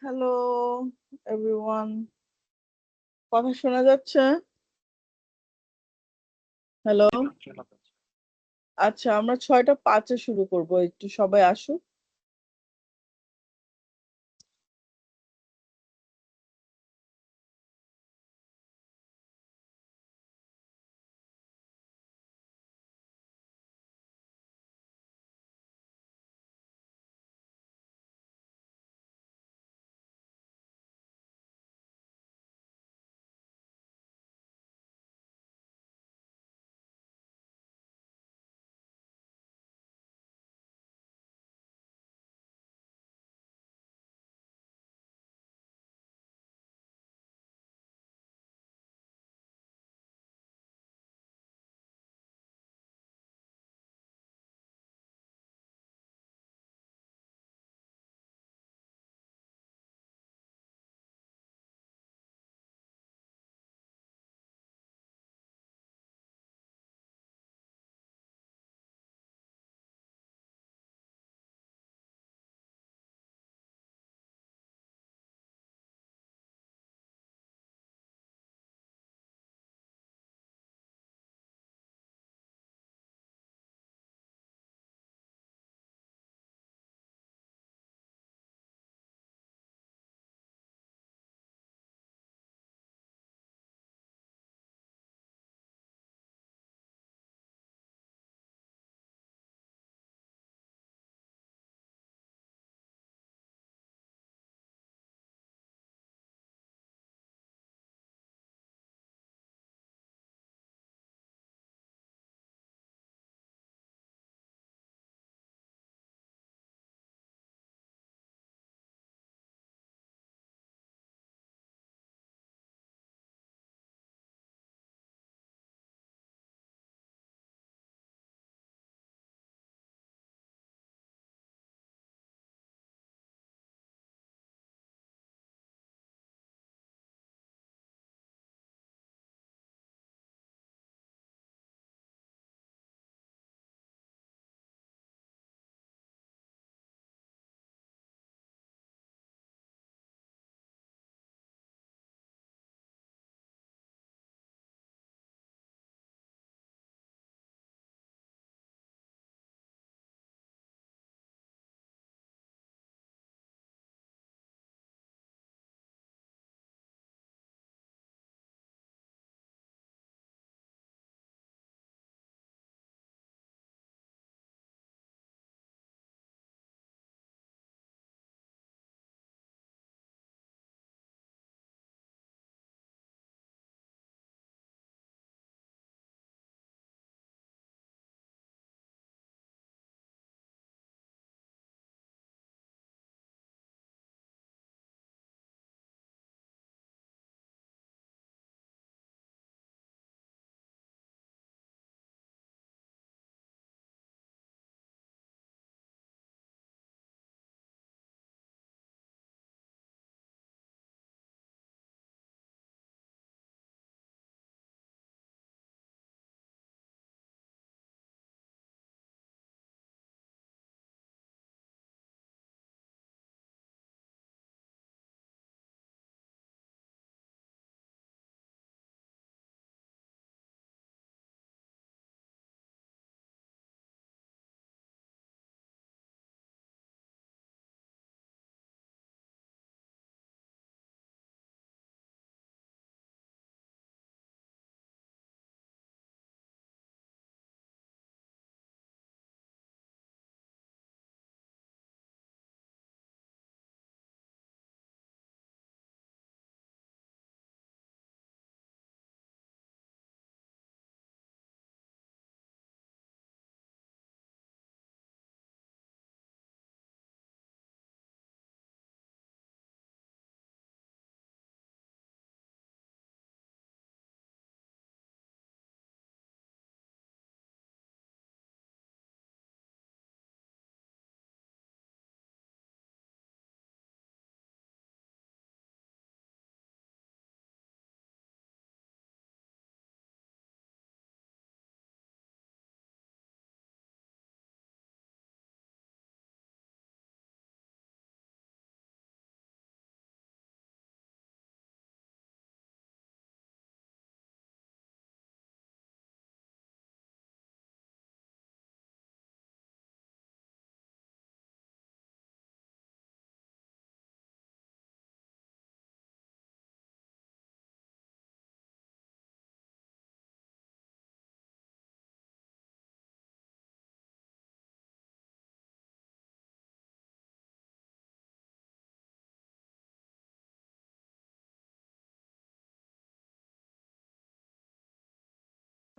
Hello everyone, কথা শোনা যাচ্ছে? হ্যালো। আচ্ছা, আমরা ৬টা ৫-এ শুরু করব, একটু সবাই আসুক।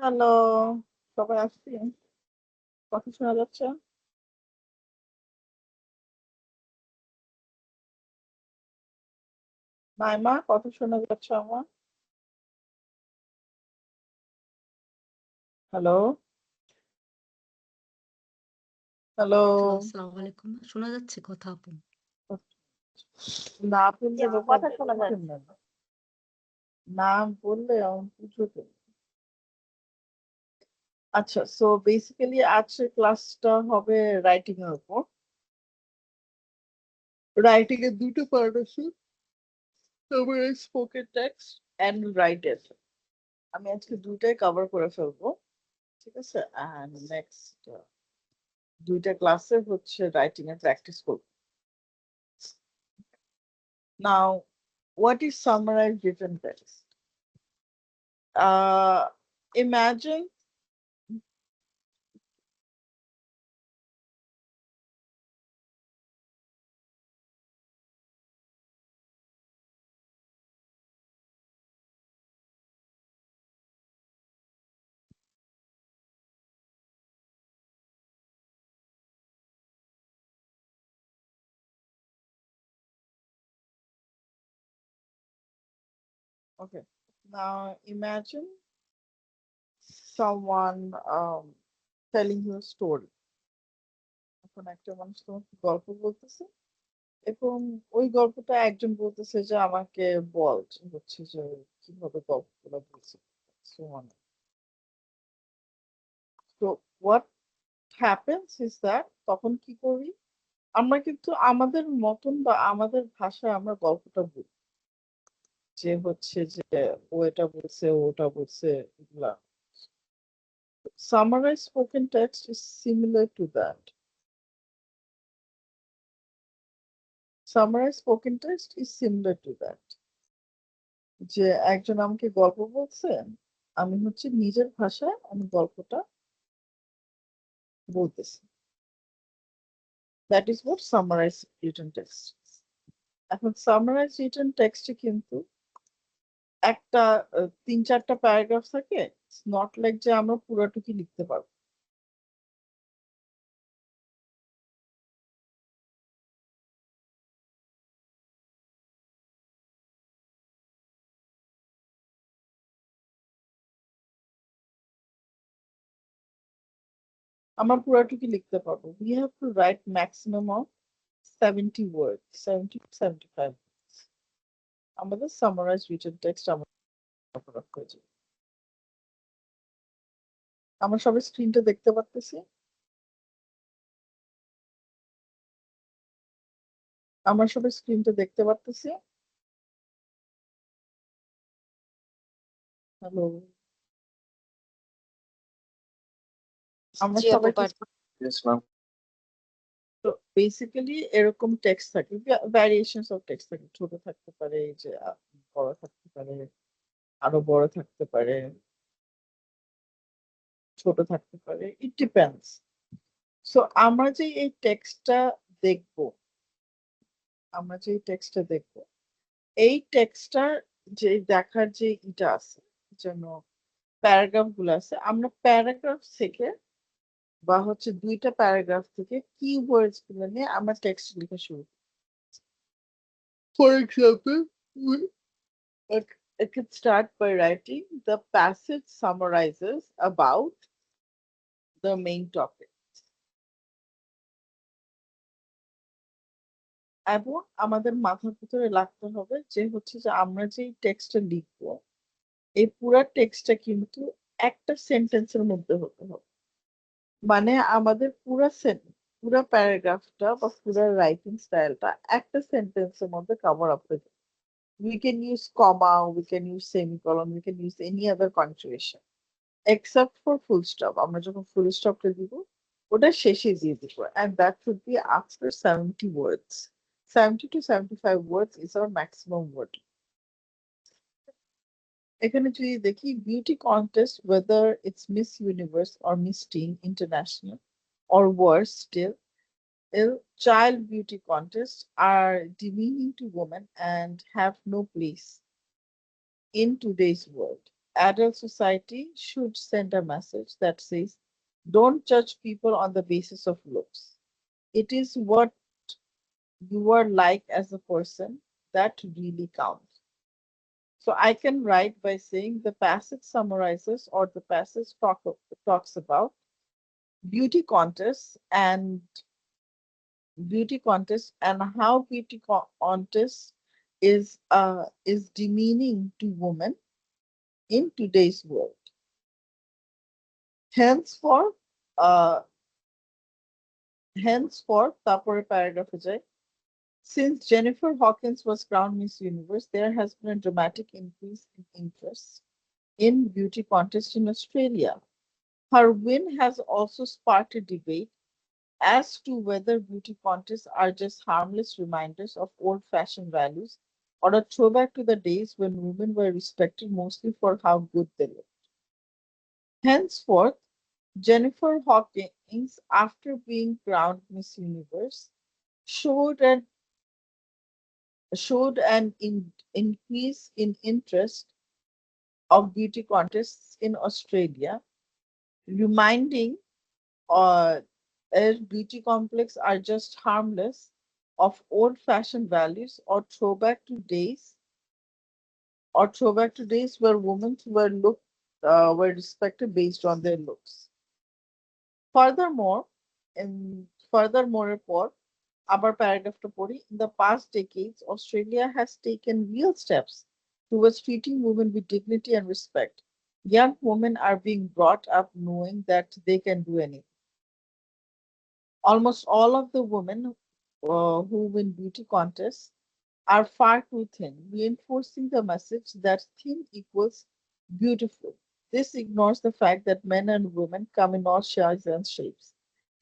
হ্যালো, সবাই আসছি। কথা শোনা যাচ্ছে? নাইমা, কথা শোনা যাচ্ছে আমার? Hello, hello. হ্যালো, আসসালামু আলাইকুম। শোনা যাচ্ছে কথা আপু? না বললে কথা শোনা যাচ্ছে। না বললে আমার বুঝতে। আচ্ছা, সো বেসিক্যালি আজকের ক্লাসটা হবে রাইটিং এর উপর। রাইটিং এর দুটো পার্ট আছে, স্পোকেন টেক্সট এন্ড রাইটেড। আমি আজকে দুটাই কভার করে ফেলবো, ঠিক আছে? এন্ড নেক্সট দুইটা ক্লাসে হচ্ছে রাইটিং এর প্র্যাকটিস করবো। নাও, what is summarized written text? Imagine okay. Now imagine someone telling you a story. এখন একটা মানুষ তোমাকে গল্প বলতেছে এবং ওই গল্পটা একজন বলতেছে যে আমাকে বল যে হচ্ছে যে কিভাবে গল্পগুলো বলছে। So on. So what happens is that তখন কি করি, আমরা কিন্তু আমাদের মতন বা আমাদের ভাষায় আমরা গল্পটা বলি, যে হচ্ছে যে ও এটা বলছে ওটা বলছে এগুলা। Summarized spoken text is similar to that. Summarized spoken text is similar to that. যে একজন আমাকে গল্প বলছে, আমি হচ্ছে নিজের ভাষায় আমি গল্পটা বলতেছি। That is what summarized written text is. এখন summarized written text এ কিন্তু একটা 3-4টা প্যারাগ্রাফ থাকে। It's not like যে আমরা পুরোটুকি লিখতে পারবো। আমরা পুরোটুকি লিখতে পারবো। We have to write maximum of 70 words, 70 to 75 words. আমাদের summarized written text আমরা হয়ে যাবে। আমরা সবাই স্ক্রিনটা দেখতে পারতেছি? আমরা সবাই স্ক্রিনটা দেখতে পারতেছি? হ্যালো, আমরা জি আপু সবাই পারছি। Yes, ma'am. তো বেসিক্যালি এরকম টেক্সট থাকে, ভ্যারিয়েশনস অফ টেক্সট থাকে। ছোট থাকতে পারে, এই যে বড় থাকতে পারে, আরো বড় থাকতে পারে, ছোট থাকতে পারে, ইট ডিপেন্ডস। সো আমরা যে এই টেক্সটটা দেখবো, আমরা যে এই টেক্সটটা দেখবো, এই টেক্সটটার যে দেখার যে ইটা আছে, যেন প্যারাগ্রাফ গুলো আছে, আমরা প্যারাগ্রাফ থেকে বা হচ্ছে দুইটা প্যারাগ্রাফ থেকে কিওয়ার্ডস গুলো নিয়ে আমরা টেক্সট লেখা শুরু করি। For example, it could start by writing the passage summarizes about the main topic. এবং আমাদের মাথার ভিতরে রাখতে হবে যে হচ্ছে যে আমরা যে টেক্সটটা লিখবো, এই পুরা টেক্সটটা কিন্তু একটা সেন্টেন্সের মধ্যে হতে হবে। মানে আমাদের পুরা প্যারাগ্রাফটা বা পুরা রাইটিং স্টাইলটা একটা সেন্টেন্সের মধ্যে কভার আপ হয়ে যাবে। We can use comma, we can use semicolon, we can use any other punctuation except for full stop. আমরা যখন ফুল স্টপটা দিব, ওটা শেষে দিয়ে দিব, and that should be after 70 words. 70 to 75 words is our maximum word. এখানে যদি দেখি beauty contest, whether it's Miss Universe or Miss Teen International or worse still, child beauty contests are demeaning to women and have no place in today's world. adult society should send a message that says, don't judge people on the basis of looks. It is what you are like as a person that really counts. So I can write by saying the passage summarizes or the passage talks about beauty contests and how beauty contests is demeaning to women in today's world. Henceforth, uh, তারপরে প্যারাগ্রাফে যাই. Since Jennifer Hawkins was crowned Miss Universe, there has been a dramatic increase in interest in beauty contests in Australia. Her win has also sparked a debate as to whether beauty contests are just harmless reminders of old-fashioned values or a throwback to the days when women were respected mostly for how good they looked. Henceforth, Jennifer Hawkins, after being crowned Miss Universe, showed an increase in interest of beauty contests in Australia, reminding beauty complex are just harmless of old-fashioned values or throwback to days where women were respected based on their looks. Furthermore, report আবার প্যারাগ্রাফটা পড়ি. In the past decades, Australia has taken real steps towards treating women with dignity and respect. Young women are being brought up knowing that they can do anything. Almost all of the women who win beauty contests are far too thin, reinforcing the message that thin equals beautiful. This ignores the fact that men and women come in all sizes and shapes.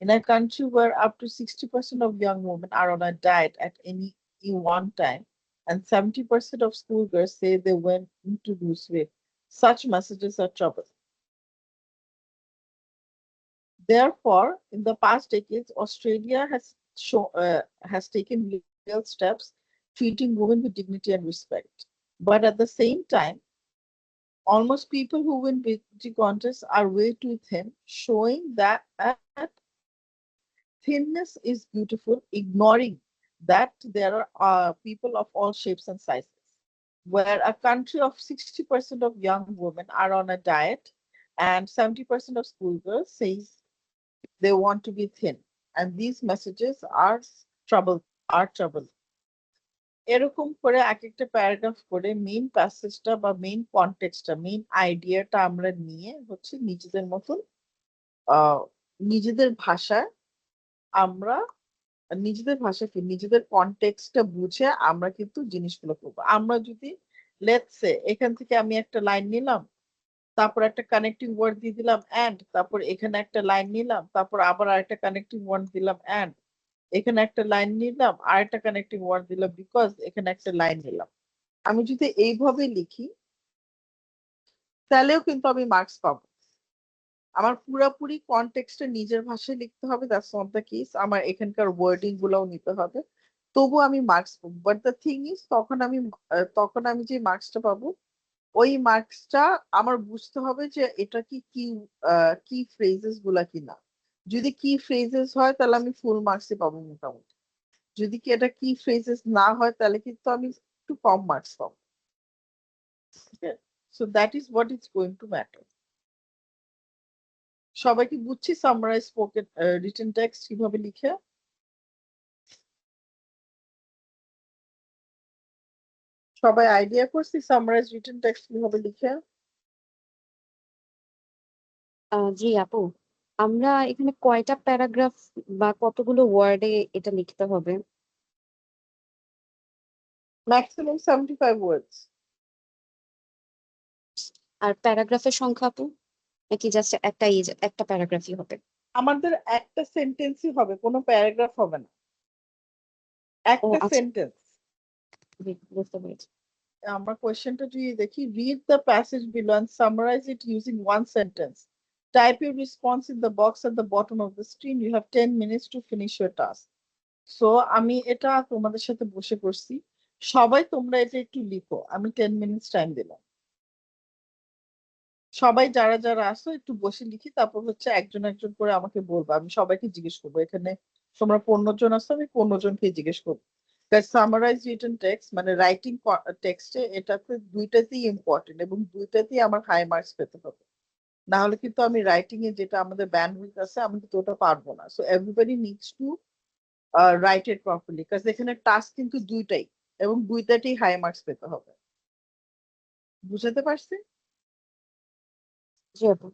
In a country where up to 60% of young women are on a diet at any one time, and 70% of schoolgirls say they went to lose weight, such messages are troubling. Therefore, in the past decades, Australia has taken real steps treating women with dignity and respect. But at the same time, almost people who win beauty contests are way too thin, showing that thinness is beautiful, ignoring that there are people of all shapes and sizes. Where a country of 60% of young women are on a diet and 70% of schoolgirls says they want to be thin. And these messages are trouble. এরকম করে এক একটা paragraph করে main প্যাসেজটা বা main কনটেক্সটটা main আইডিয়াটা আমরা নিয়ে হচ্ছে নিজেদের মতন নিজেদের ভাষায় আমরা নিজেদের কনটেক্সটটা বুঝে আমরা কিন্তু জিনিসগুলো করবো. আমরা যদি লেটস সে এখান থেকে আমি একটা লাইন নিলাম, তারপর একটা কানেক্টিং ওয়ার্ড দিয়ে দিলাম অ্যান্ড, তারপর এখানে একটা লাইন নিলাম, তারপর আবার আরেকটা কানেক্টিং ওয়ার্ড দিলাম অ্যান্ড, এখানে একটা লাইন নিলাম আর একটা কানেক্টিং ওয়ার্ড দিলাম বিকজ এখানে একটা লাইন নিলাম. আমি যদি এইভাবে লিখি তাহলেও কিন্তু আমি মার্কস পাবো. আমার পুরাপুরি কনটেক্সটে নিজের ভাষায় লিখতে হবে, দ্যাটস নট দ্য কেস. আমার এখানকার ওয়ার্ডিং গুলোও নিতে হবে, তবু আমি মার্কস পাবো. বাট দ্য থিং ইজ তখন আমি যে মার্কসটা পাবো ওই মার্কসটা আমার বুঝতে হবে যে এটা কি ফ্রেজেস গুলা কিনা. যদি কি ফ্রেজেস হয় তাহলে আমি ফুল মার্কসই পাবো মোটামুটি. যদি কি এটা কি ফ্রেজেস না হয় তাহলে কিন্তু আমি একটু কম মার্কস পাবো. So that is what is going to matter. সবাই কি বুঝছি সামারাইজ স্পোকেন রিটেন টেক্সট কিভাবে লিখে? সবাই আইডিয়া করছি সামারাইজ রিটেন টেক্সট কিভাবে লিখে? জি আপু, আমরা এখানে কয়টা প্যারাগ্রাফ বা কতগুলো ওয়ার্ডে এটা লিখতে হবে? ম্যাক্সিমাম 75 ওয়ার্ডস. আর প্যারাগ্রাফের সংখ্যা আপু, নাকি জাস্ট একটা প্যারাগ্রাফই হবে? আমাদের একটা সেন্টেন্সই হবে, কোনো প্যারাগ্রাফ হবে না, একটা আচ্ছা, সেন্টেন্স. বুঝতে পেরেছি। আমরা কোয়েশ্চেনটা যদি দেখি, read the passage below and summarize it using one sentence. Type your response in the box at the bottom of the screen. You have 10 minutes to finish your task. So আমি এটা তোমাদের সাথে বসে করছি, সবাই তোমরা এটা একটু লিখো. আমি 10 minutes টাইম দিলাম. সবাই যারা আসো একটু বসে লিখি, তারপর হচ্ছে একজন একজন করে আমাকে বলবা, আমি সবাইকে জিজ্ঞেস করবো। এখানে তোমরা 15 জন আসো, আমি 15 জনকে জিজ্ঞেস করবো। সামারাইজ রিটেন টেক্সট মানে রাইটিং টেক্সটে এটাতে দুইটাতেই ইম্পর্টেন্ট, এবং দুইটাতেই আমার হাই মার্কস পেতে হবে। না হলে কিন্তু আমি রাইটিং এ যেটা আমাদের ব্যান্ডউইথ আছে, আমি কিন্তু ওটা পারবো না। So everybody needs to right it properly, কাজ এখানে টাস্ক কিন্তু দুইটাই, এবং দুইটাতেই হাই মার্কস পেতে হবে। বুঝাতে পারছি? জি আপু।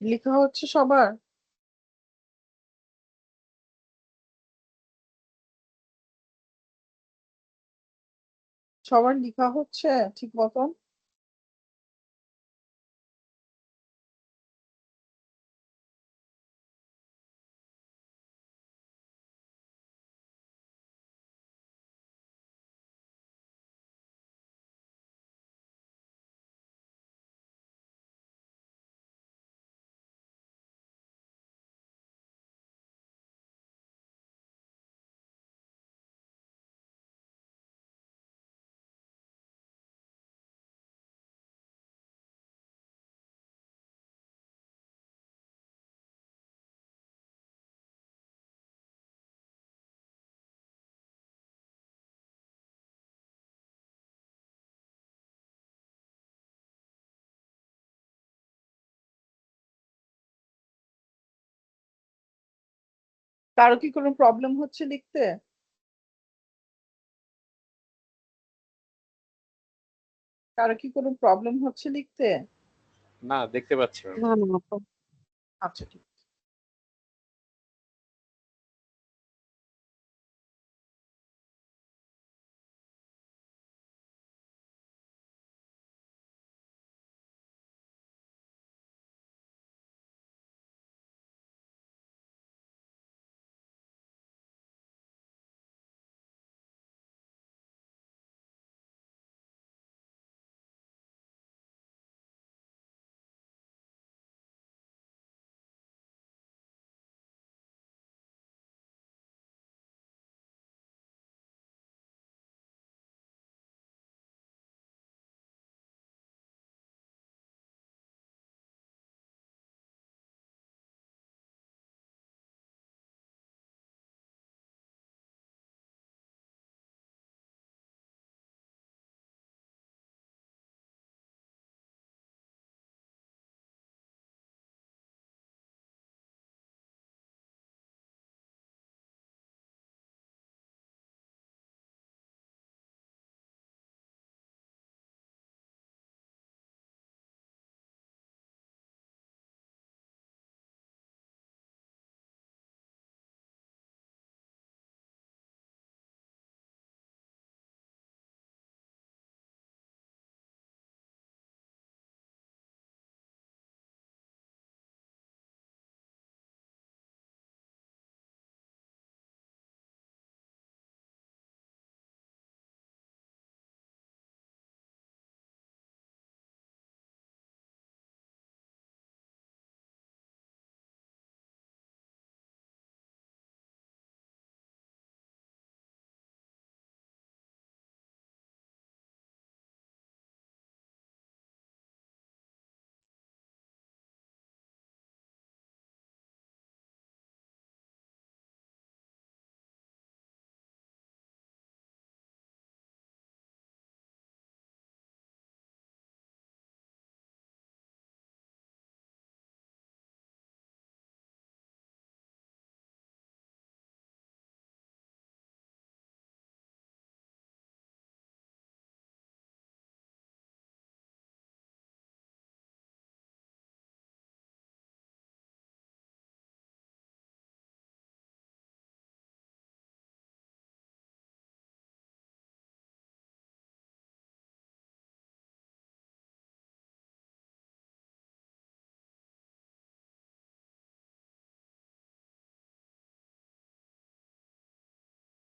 লেখা হচ্ছে সবার? সবার লেখা হচ্ছে ঠিক মতন? কারো কি কোনো প্রবলেম হচ্ছে লিখতে? কারো কি কোনো প্রবলেম হচ্ছে লিখতে? না, দেখতে পাচ্ছি ম্যাম। না না আপু। আচ্ছা, ঠিক।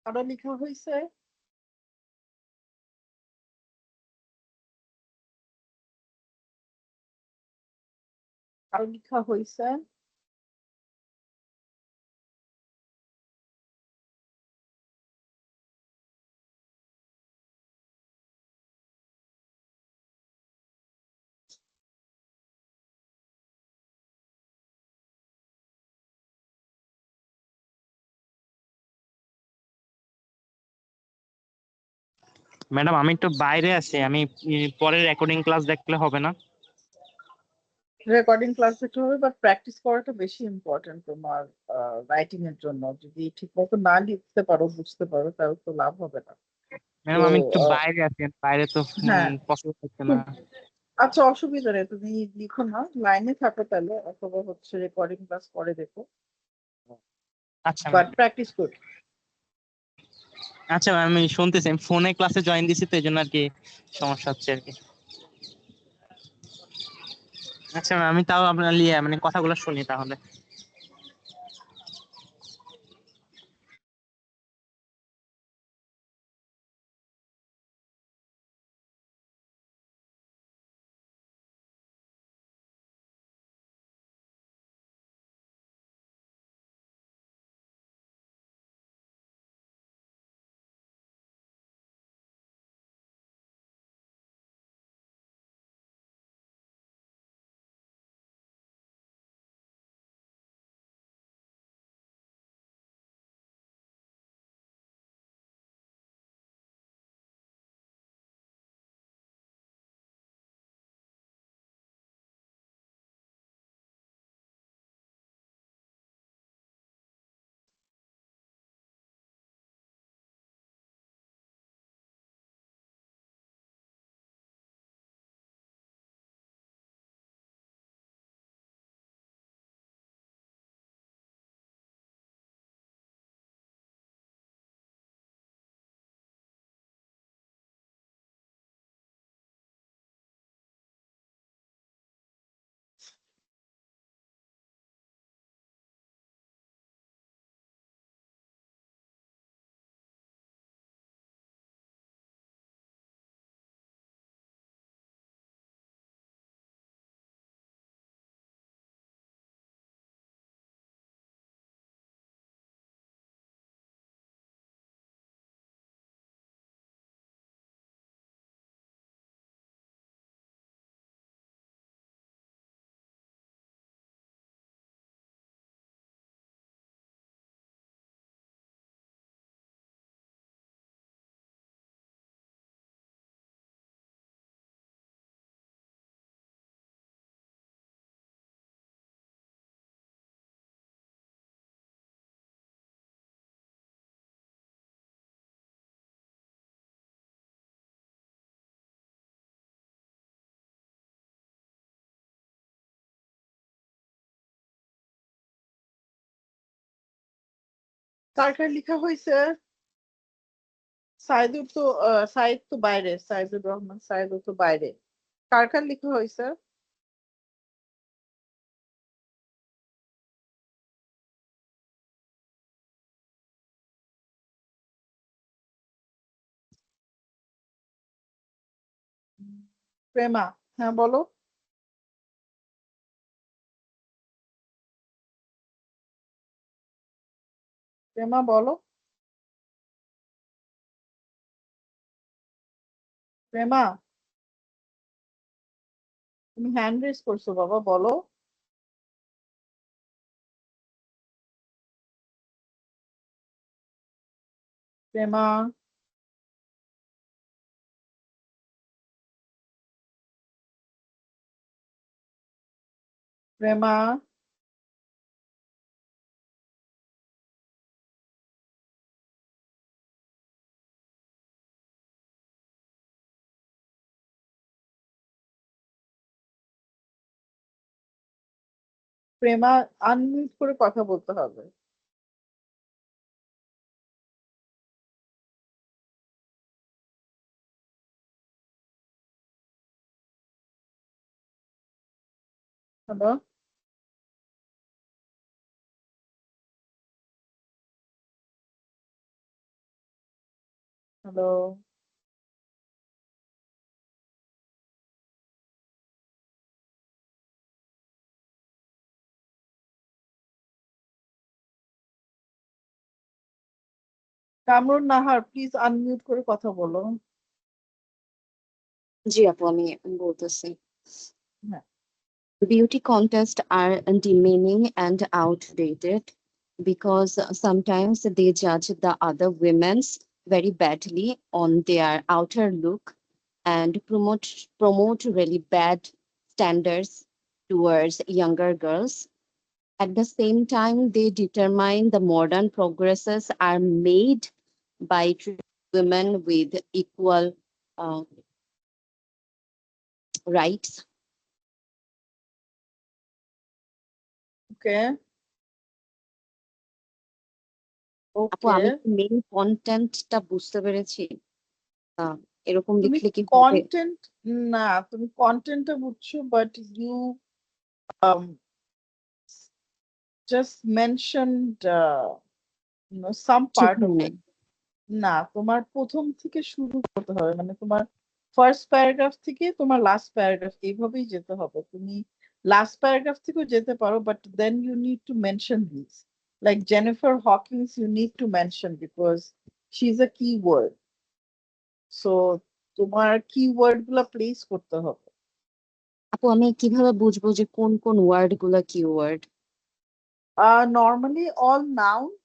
কারো লিখা হয়েছে? কারো লিখা হয়েছে? ম্যাডাম আমি একটু বাইরে আছি, আমি পরে রেকর্ডিং ক্লাস দেখলে হবে না? রেকর্ডিং ক্লাস দেখতে হবে, বাট প্র্যাকটিস করাটা বেশি ইম্পর্টেন্ট তোমার রাইটিং এর জন্য। যদি ঠিক মতো না লিখতে পারো, বুঝতে পারো, তাহলে তো লাভ হবে না। তো ম্যাডাম আমি একটু বাইরে আছি, বাইরে তো হ্যাঁ, পসিবল হচ্ছে না। আচ্ছা, অসুবিধা নেই, তুমি লিখো না, লাইনে থাকো তাহলে, অথবা হচ্ছে রেকর্ডিং ক্লাস করে দেখো, আচ্ছা বাট ম্যাম, প্র্যাকটিস করো। আচ্ছা ম্যাম আমি শুনতেছি, আমি ফোনে ক্লাসে জয়েন দিছি তো এই জন্য আর কি সমস্যা হচ্ছে আর কি। আচ্ছা ম্যাম আমি তাও আপনার মানে কথাগুলো শুনি তাহলে। কার কার লিখা হয়েছে? সাইদুর তো সাইদ তো বাইরে, সাইদুর রহমান সাইদুর তো বাইরে। কার কার লিখা হয়েছে? প্রেমা, হ্যাঁ বলো। প্রেমা বলো। প্রেমা, তুমি হ্যান্ড রেজ করছো বাবা, বলো। প্রেমা, প্রেমা, প্রেমা, আনমিউট করে কথা বলতে হবে। Hello. Hello. Kamrun Nahar, please unmute করে কথা বলো। জি আপু, আমি বলতেছি। হ্যাঁ। Beauty contests are demeaning and outdated because sometimes they judge the other women's very badly on their outer look and promote really bad standards towards younger girls. At the same time, they determine the modern progresses are made by treating women with equal uh, rights. ওকে আপু, ওকে আমি main কন্টেন্টটা বুঝতে পেরেছি। আহ, এরকম তুমি লিখলে কি হবে? কন্টেন্ট, না তুমি কন্টেন্টটা বুঝছো, but you just mentioned some part of সেখানে it. না, তোমার প্রথম থেকে শুরু করতে হবে, মানে তোমার ফার্স্ট প্যারাগ্রাফ থেকে তোমার লাস্ট প্যারাগ্রাফ এইভাবেই যেতে হবে। তুমি লাস্ট প্যারাগ্রাফ থেকেও যেতে পারো, but then you need to mention this, like Jennifer Hawkings you need to mention because she is a key word. So তোমার কি ওয়ার্ড গুলা প্লেস করতে হবে। আপু, আমি কিভাবে বুঝবো যে কোন কোন ওয়ার্ড গুলা keyword? Normally, all nouns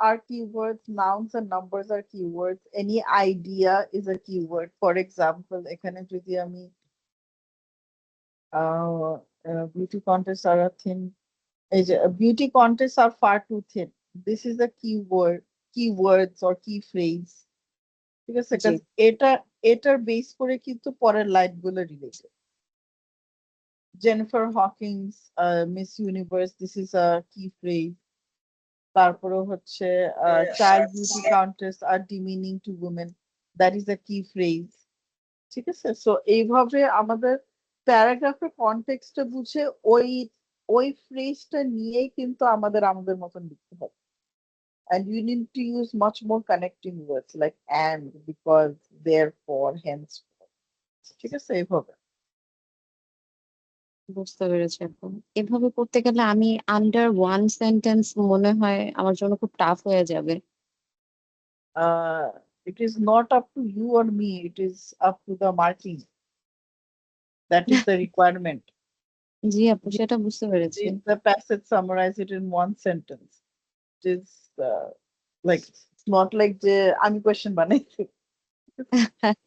are keywords. Nouns and numbers are keywords. Any idea is a keyword. For example, এখানে যদি আমি beauty contests are a thin, এই যে beauty contests are far too thin. This is a keyword, keywords or key phrase. ঠিক আছে, জি, এটার base করে কিন্তু পরের লাইন গুলো related. Jennifer Hawkins, Miss Universe, this is a key phrase. তারপরে হচ্ছে চাইল্ড বিউটি কাউন্টেস্ট আর demeaning to women, that is a key phrase. ঠিক আছে, সো এইভাবে আমাদের প্যারাগ্রাফের কনটেক্সটটা বুঝে ওই ওই ফ্রেজটা নিয়েই কিন্তু আমাদের আমাদের মতন লিখতে হবে। And you need to use much more connecting words like and, because, therefore, hence. ঠিক আছে, এইভাবে। বুঝতে পেরেছি আপু। এভাবে করতে গেলে আমি আন্ডার ওয়ান সেন্টেন্স মনে হয় আমার জন্য খুব টাফ হয়ে যাবে। It is not up to you or me, it is up to the marking. That is the requirement. জি আপু, সেটা বুঝতে পেরেছি। Read the passage, summarize it in one sentence. It is like, it's not like যে আমি question বানাইছি,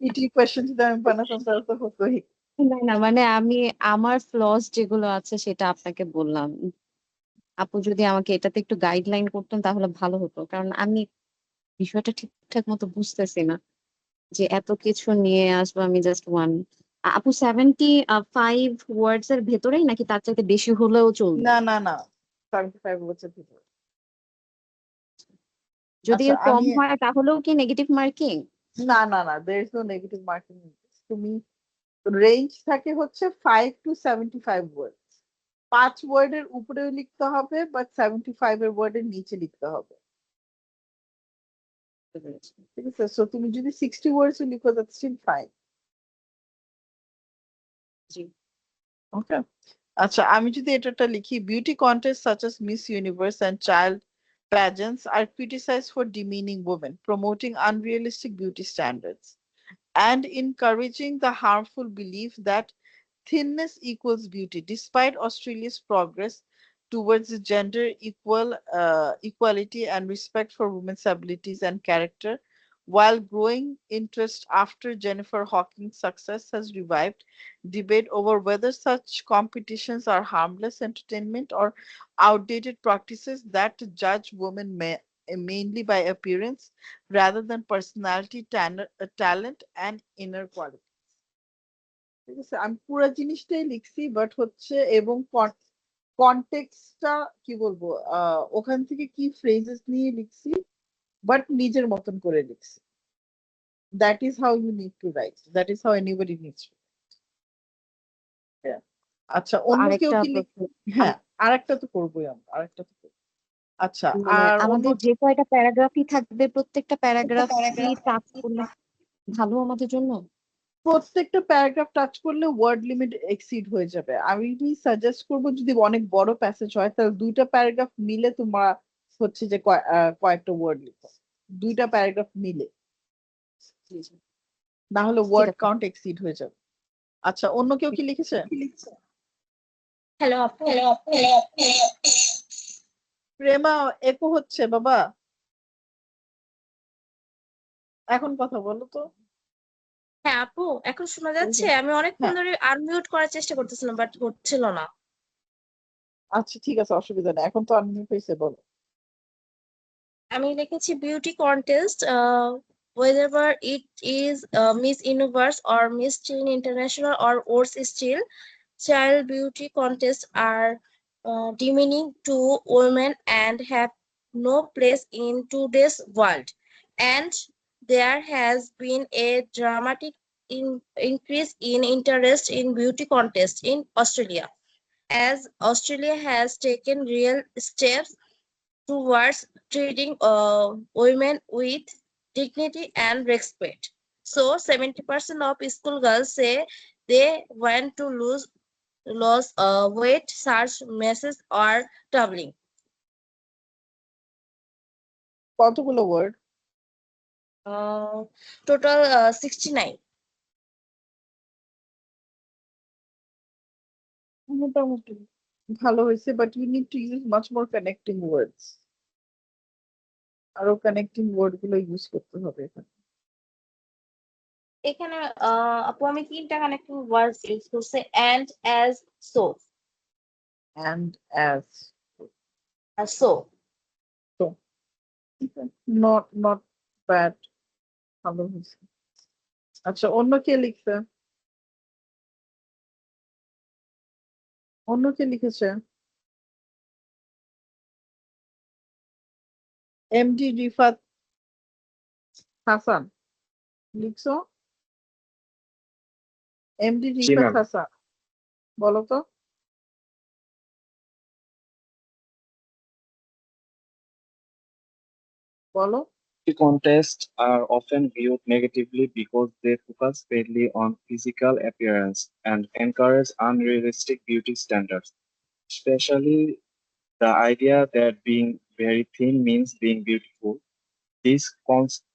ইটি question যদি আমি বানাতাম তাহলে তো হতোই। না না, মানে আমি আমার ফ্লস যেগুলো আছে সেটা আপনাকে বললাম। আপু যদি আমাকে এটাতে একটু গাইডলাইন করতেন তাহলে ভালো হতো, কারণ আমি বিষয়টা ঠিকঠাক মতো বুঝতেছি না যে এত কিছু নিয়ে আসবো আমি জাস্ট ওয়ান। আপু, 75 ওয়ার্ডস এর ভেতরেই নাকি তার চাইতে বেশি হলেও চলবে? না না না, 75 বছর ভিতরে। যদি আচ্ছা এর কম আমি, হয় তাহলেও কি নেগেটিভ মার্কিং? না না না, there is no negative marking in this. তুমি রেঞ্জ থাকে হচ্ছে 5 to 75 ওয়ার্ড, 5 ওয়ার্ডের উপরেও লিখতে হবে, বাট 75 এর ওয়ার্ডের নিচে লিখতে হবে। ঠিক আছে, সো তুমি যদি 60 ওয়ার্ডস লিখো, দ্যাটস স্টিল ফাইন। জি। ওকে, আচ্ছা আমি যদি এটা লিখি, beauty contest such as Miss Universe and child pageants are criticized for demeaning women, promoting unrealistic beauty standards, and encouraging the harmful belief that thinness equals beauty. Despite Australia's progress towards gender equality and respect for women's abilities and character, while growing interest after Jennifer Hawking's success has revived debate over whether such competitions are harmless entertainment or outdated practices that judge women mainly by appearance rather than personality, talent, and inner quality. ঠিক আছে, আমি পুরো জিনিসটাই লিখছি, but হচ্ছে এবং কনটেক্সটটা কি বলবো, ওখান থেকে কি ফ্রেজেস নিয়ে লিখছি, বাট নিজের মতন করে লিখছি। That is how you need to write, that is how anybody needs to. আচ্ছা, তো অন্য কেউ আরেকটা কি প্রশ্ন, হ্যাঁ, আরেকটা তো করবোই আমরা, আরেকটা তো করবো। আচ্ছা, মানে আর অন্য আমাদের যে কয়টা প্যারাগ্রাফই থাকবে প্রত্যেকটা প্যারাগ্রাফই টাচ করলে ভালো আমাদের জন্য? প্রত্যেকটা প্যারাগ্রাফ টাচ করলে ওয়ার্ড লিমিট এক্সিড হয়ে যাবে। আমি সাজেস্ট করবো যদি অনেক বড় প্যাসেজ হয় তাহলে 2টা প্যারাগ্রাফ মিলে তোমরা হচ্ছে যে কয়েকটা ওয়ার্ড লিখো, 2টা প্যারাগ্রাফ মিলে, জি, জি। না হলে ঠিক ওয়ার্ড আছে। কাউন্ট এক্সিড হয়ে যাবে। আচ্ছা, অন্য কেউ কি লিখেছে? হ্যালো আপু, প্রেমা, একো হচ্ছে বাবা, এখন কথা বলো তো। হ্যাঁ আপু এখন শোনা যাচ্ছে? আমি অনেকক্ষণ হ্যাঁ, ধরে আনমিউট করার চেষ্টা করতেছিলাম বাট হচ্ছিল না। আচ্ছা ঠিক আছে, অসুবিধা নেই, এখন তো আনমিউট হয়েছে, বলো। আমি লিখেছি beauty contest whether it is Miss Universe or Miss Teen International or worse still, child beauty contests are demeaning to women and have no place in today's world. And there has been a dramatic increase in interest in beauty contests in Australia, as Australia has taken real steps towards treating women with dignity and respect. So 70% of schoolgirls say they want to lose weight, search messages or traveling. কতগুলো word? Total 69. মোটামুটি ভালো হয়েছে, but you need to use much more connecting words. আরো connecting word গুলো use করতে হবে এখানে। এখানে আপু আমি 3টা কানেক্টিং ওয়ার্ডস ইউজ করছে, and, as, so. And as, So not bad, ভালো হয়েছে। আচ্ছা, অন্য কে লিখছে? অন্য কে লিখেছে? এমডি রিফাত হাসান লিখছো? এমডি জি রিফাত ম্যাম। হাসান, বলো তো। বলো। Contests are often viewed negatively because they focus mainly on physical appearance and encourage unrealistic beauty standards, especially the idea that being very thin means being beautiful. This, cons-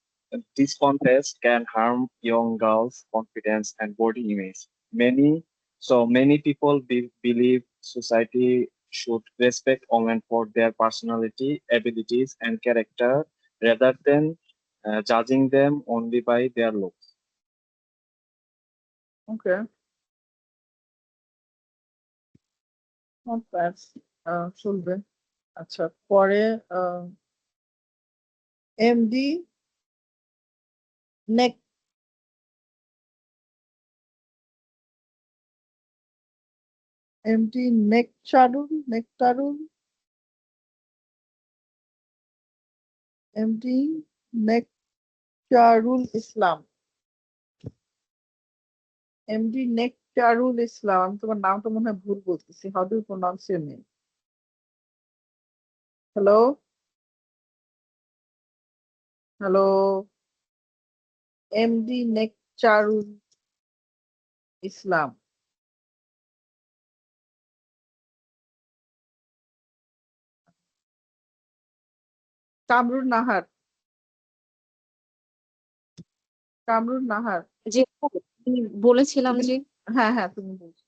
this contest can harm young girls' confidence and body image. Many people believe society should respect women for their personality, abilities, and character rather than judging them only by their looks. Okay, not bad, চলবে। আচ্ছা, পরে MD Nek MD Nektarul MD Nektarul Islam. MD Nektarul Islam, আমি তোমার নামটা মনে হয় ভুল বলতেছি। How do you pronounce your name? Hello, hello, MD Nekcharul Islam. Kamrun Nahar, Kamrun Nahar. যে বলেছিলাম যে হ্যাঁ হ্যাঁ, তুমি বলছো।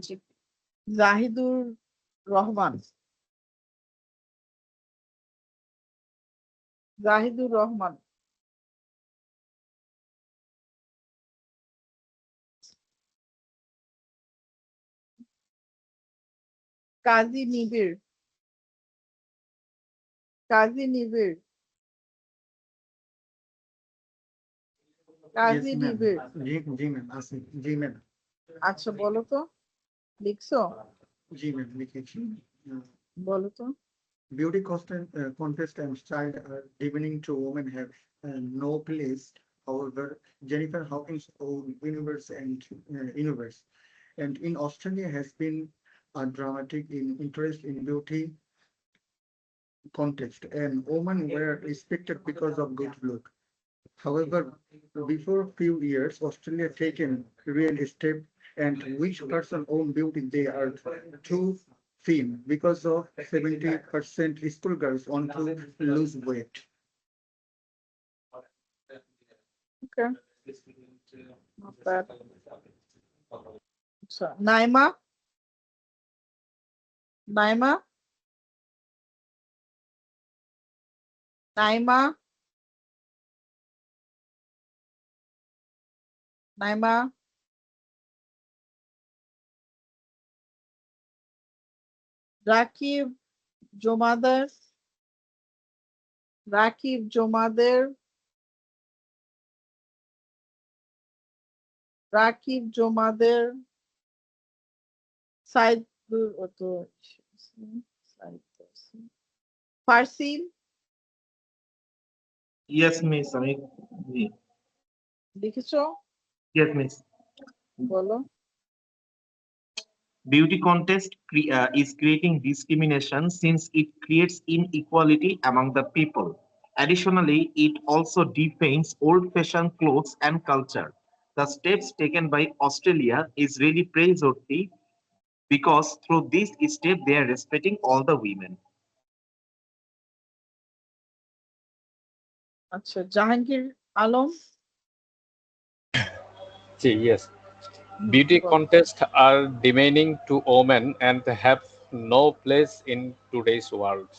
জি, জাহিদুর রহমান, জাহিদুর রহমান। কাজী নিবিড়, কাজী নিবিড়, কাজী Yes, ma'am. নিবিড়। जी मैम, आसिफ जी मैम, আচ্ছা, বলো তো, লিখছো? जी मैम लिखिए। বলো তো। Beauty contest and child are demeaning to women have no place. However, Jennifer Hawkins' own universe and universe, and in Australia has been a dramatic in interest in beauty contest, and women were respected because of good look. However, before few years, Australia taken real step and which person own beauty they are too thin because of 70% school girls want to lose weight. Okay, not bad. So, Naima, Naima, Naima, Naima. Rakib জমাদার, রাকিব জমাদের, রাকিব জমাদের, সাইদ ও তো ফারসিন Yes, miss. লিখেছো? Yes, miss. বলো। Beauty contest is creating discrimination since it creates inequality among the people. Additionally, it also defames old-fashioned clothes and culture. The steps taken by Australia is really praiseworthy because through this step they are respecting all the women. আচ্ছা, Jahangir Alam. Yes. Beauty বলো। contests are demeaning to women and have no place in today's world.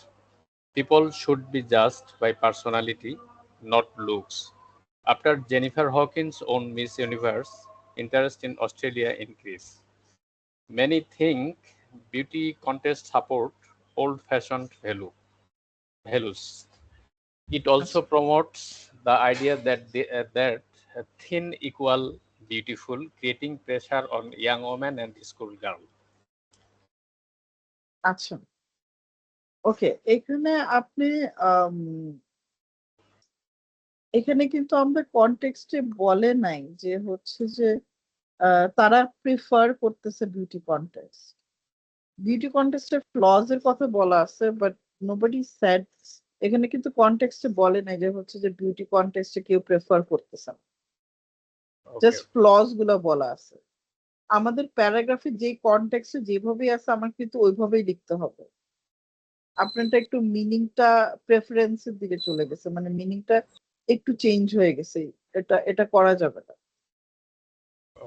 People should be judged by personality, not looks. After Jennifer Hawkins won Miss Universe, interest in Australia increased. Many think beauty contests support old-fashioned values. It also promotes the idea that thin equal beautiful, creating pressure on young women and school girls. আচ্ছা, ওকে, এখানে আপনি আম, এখানে কিন্তু আমাদের কনটেক্সটে বলে নাই যে হচ্ছে যে তারা প্রিফার করতেছে বিউটি কন্টেস্ট। বিউটি কন্টেস্টের ফ্লজ এর কথা বলা আছে, বাট নোবডি সেড, এখানে কিন্তু কনটেক্সটে বলে নাই যে হচ্ছে যে বিউটি কন্টেস্টে কেউ প্রেফার করতেছে না, Okay. জাস্ট ফ্লজ গুলো বলা আছে। আমাদের প্যারাগ্রাফে যে কনটেক্সটে যেভাবেই আছে আমার কিন্তু ওইভাবেই লিখতে হবে। আপনারটা একটু মিনিংটা প্রেফারেন্সের দিকে চলে গেছে, মানে মিনিংটা একটু চেঞ্জ হয়ে গেছে, এটা এটা করা যাবে না।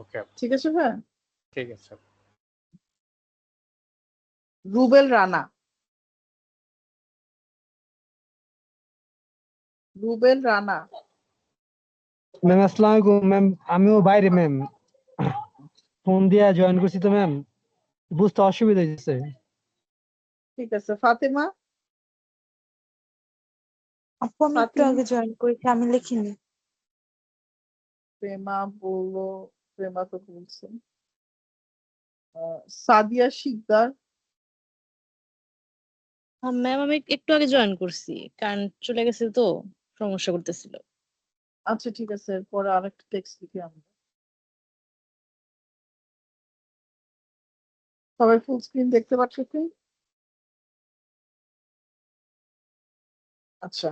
Okay. ঠিক আছে ভাই? ঠিক আছে। রুবেল রানা, রুবেল রানা। ম্যাম আসসালামু আলাইকুম ম্যাম, আমিও বাইরে ম্যাম, ফোন দিয়ে জয়েন করছি তো ম্যাম, বুঝতে অসুবিধা হচ্ছে। ঠিক আছে, ফাতেমা। আপু আমি একটু ফাতিমা, আগে জয়েন করেছি, আমি লিখিনি। প্রেমা বললো, প্রেমা তো বলছে। সাদিয়া শিকদার। ম্যাম আমি একটু আগে জয়েন করছি, কারেন্ট চলে গেছে তো সমস্যা করতেছিল। আচ্ছা ঠিক আছে, এরপরে আরেকটা টেক্সট লিখি আমরা। সবাই ফুল স্ক্রিন দেখতে পাচ্ছ কি? আচ্ছা,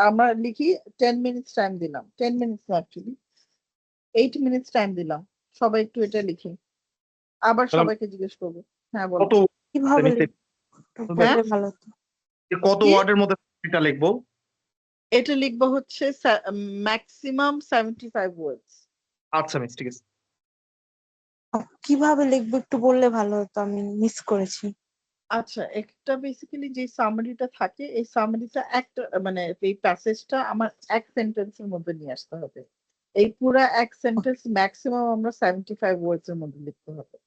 আমরা লিখি। 10 মিনিটস টাইম দিলাম, 10 মিনিটস অ্যাকচুয়ালি 8 মিনিটস টাইম দিলাম। সবাই একটু এটা লিখি, আবার সবাইকে জিজ্ঞেস করবো। হ্যাঁ বলো। কত কিভাবে মিনিটে- একটু হ্যাঁ? বললে ভালো হতো। কত কি? ওয়ার্ডের মধ্যে এটা লিখবো? এটা লিখবো হচ্ছে ম্যাক্সিমাম 75 ওয়ার্ডস। আচ্ছা মিস, ঠিক আছে। কিভাবে লিখবো একটু বললে ভালো হতো, আমি মিস করেছি। আচ্ছা, একটা বেসিক্যালি যে সামারিটা থাকে, এই সামারিটা একটা মানে এই প্যাসেজটা আমার এক সেন্টেন্সের মধ্যে নিয়ে আসতে হবে। এই পুরা এক সেন্টেন্স ম্যাক্সিমাম আমরা 75 ওয়ার্ডস এর মধ্যে লিখতে হবে।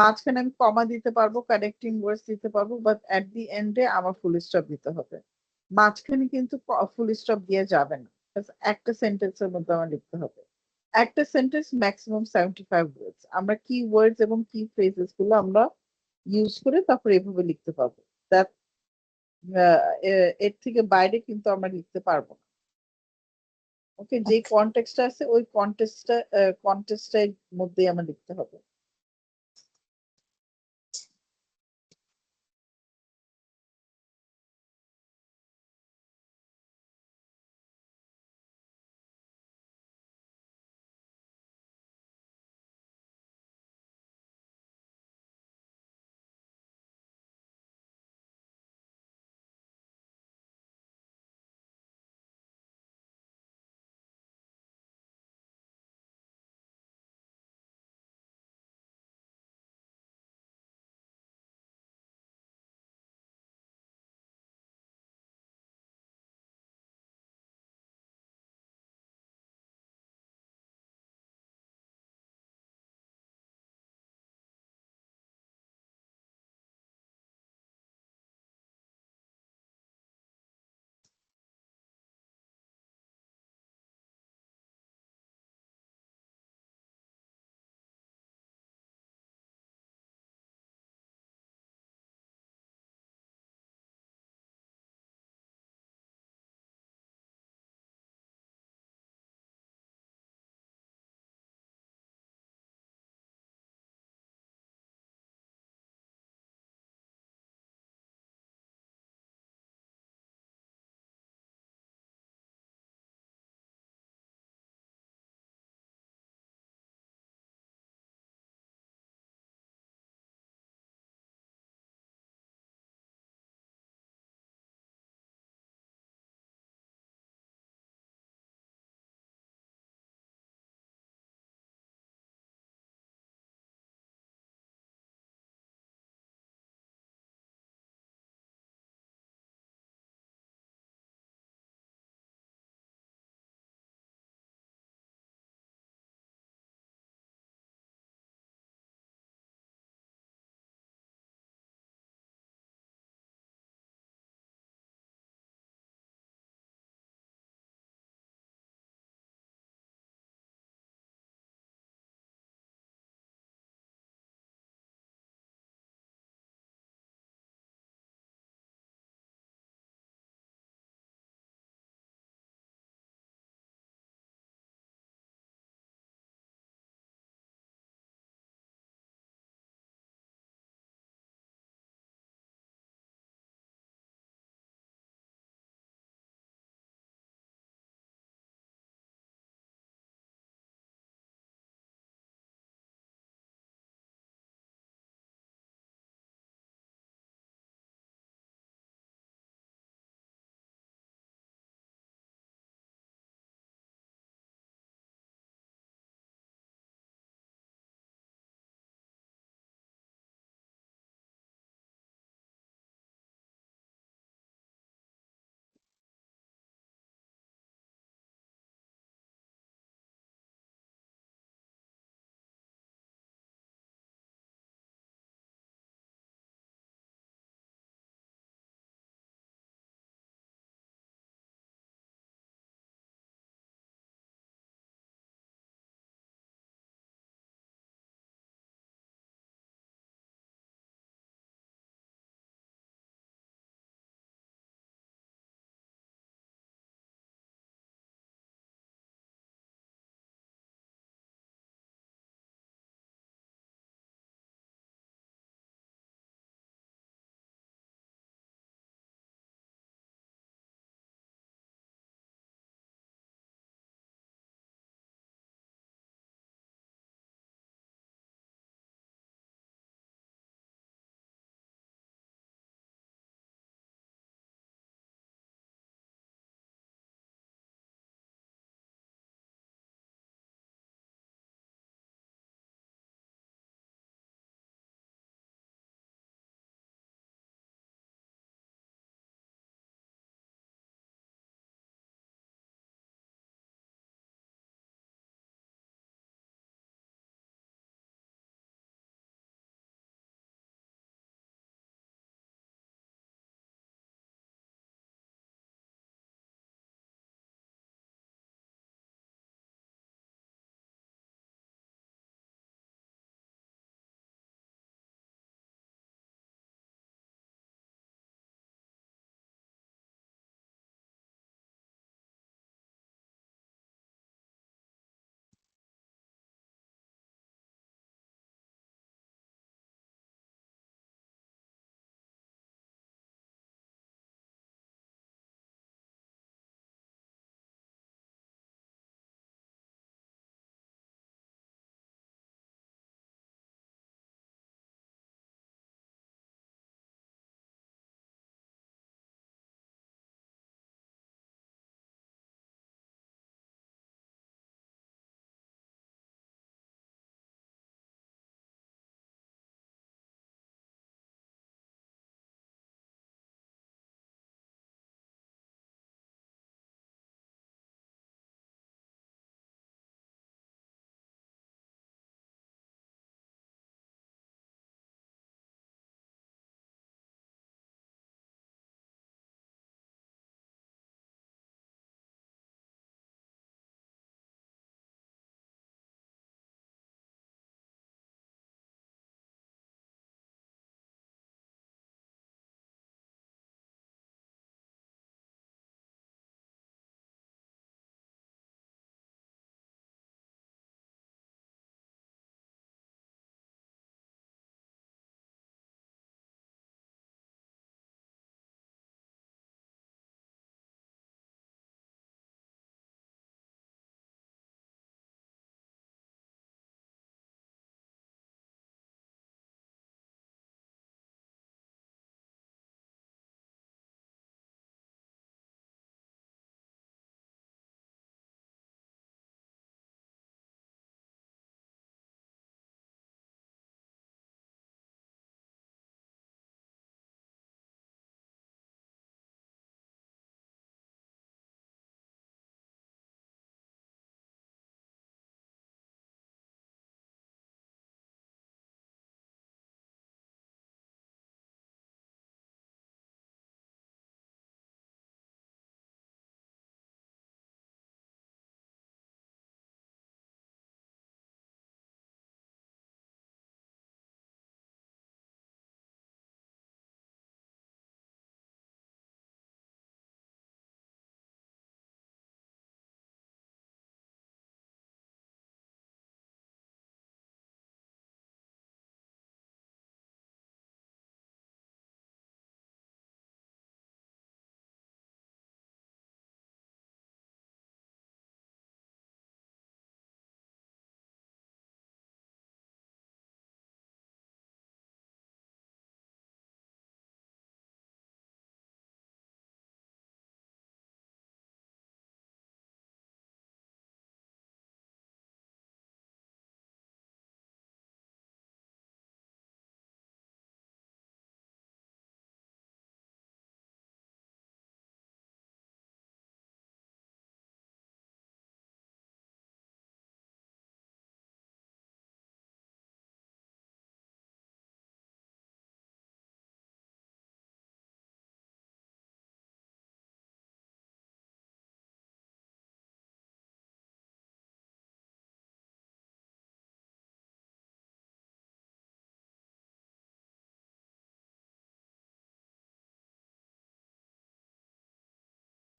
মাঝখানে আমি কমা দিতে পারবো, কানেক্টিং ওয়ার্ডস দিতে পারবো, বাট এট দি এন্ডে আমার ফুল স্টপ দিতে হবে। মাঝখানে কিন্তু ফুল স্টপ দিয়ে যাবে না, Just একটা সেন্টেন্সের মধ্যে আমার লিখতে হবে। একটা সেন্টেন্স ম্যাক্সিমাম 75 ওয়ার্ডস। আমরা কি ওয়ার্ডস এবং কি ফ্রেজেস গুলো আমরা ইউজ করে তারপর এভাবে লিখতে পারবো। দ্যাট এর থেকে বাইরে কিন্তু আমরা লিখতে পারবো না। ওকে, যে কনটেক্সট আছে ওই কনটেক্সটের মধ্যেই আমার লিখতে হবে।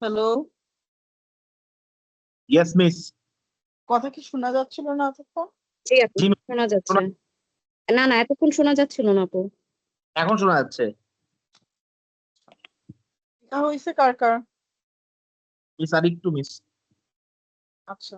Hello, Yes, miss. কথা কি শোনা যাচ্ছিল না এতক্ষণ? জি আপু, জি, শোনা যাচ্ছে। না না, এতক্ষণ শোনা যাচ্ছিল না আপু। এখন শোনা যাচ্ছে। লেখা হয়েছে কার কার? মিস আর একটু মিস। আচ্ছা,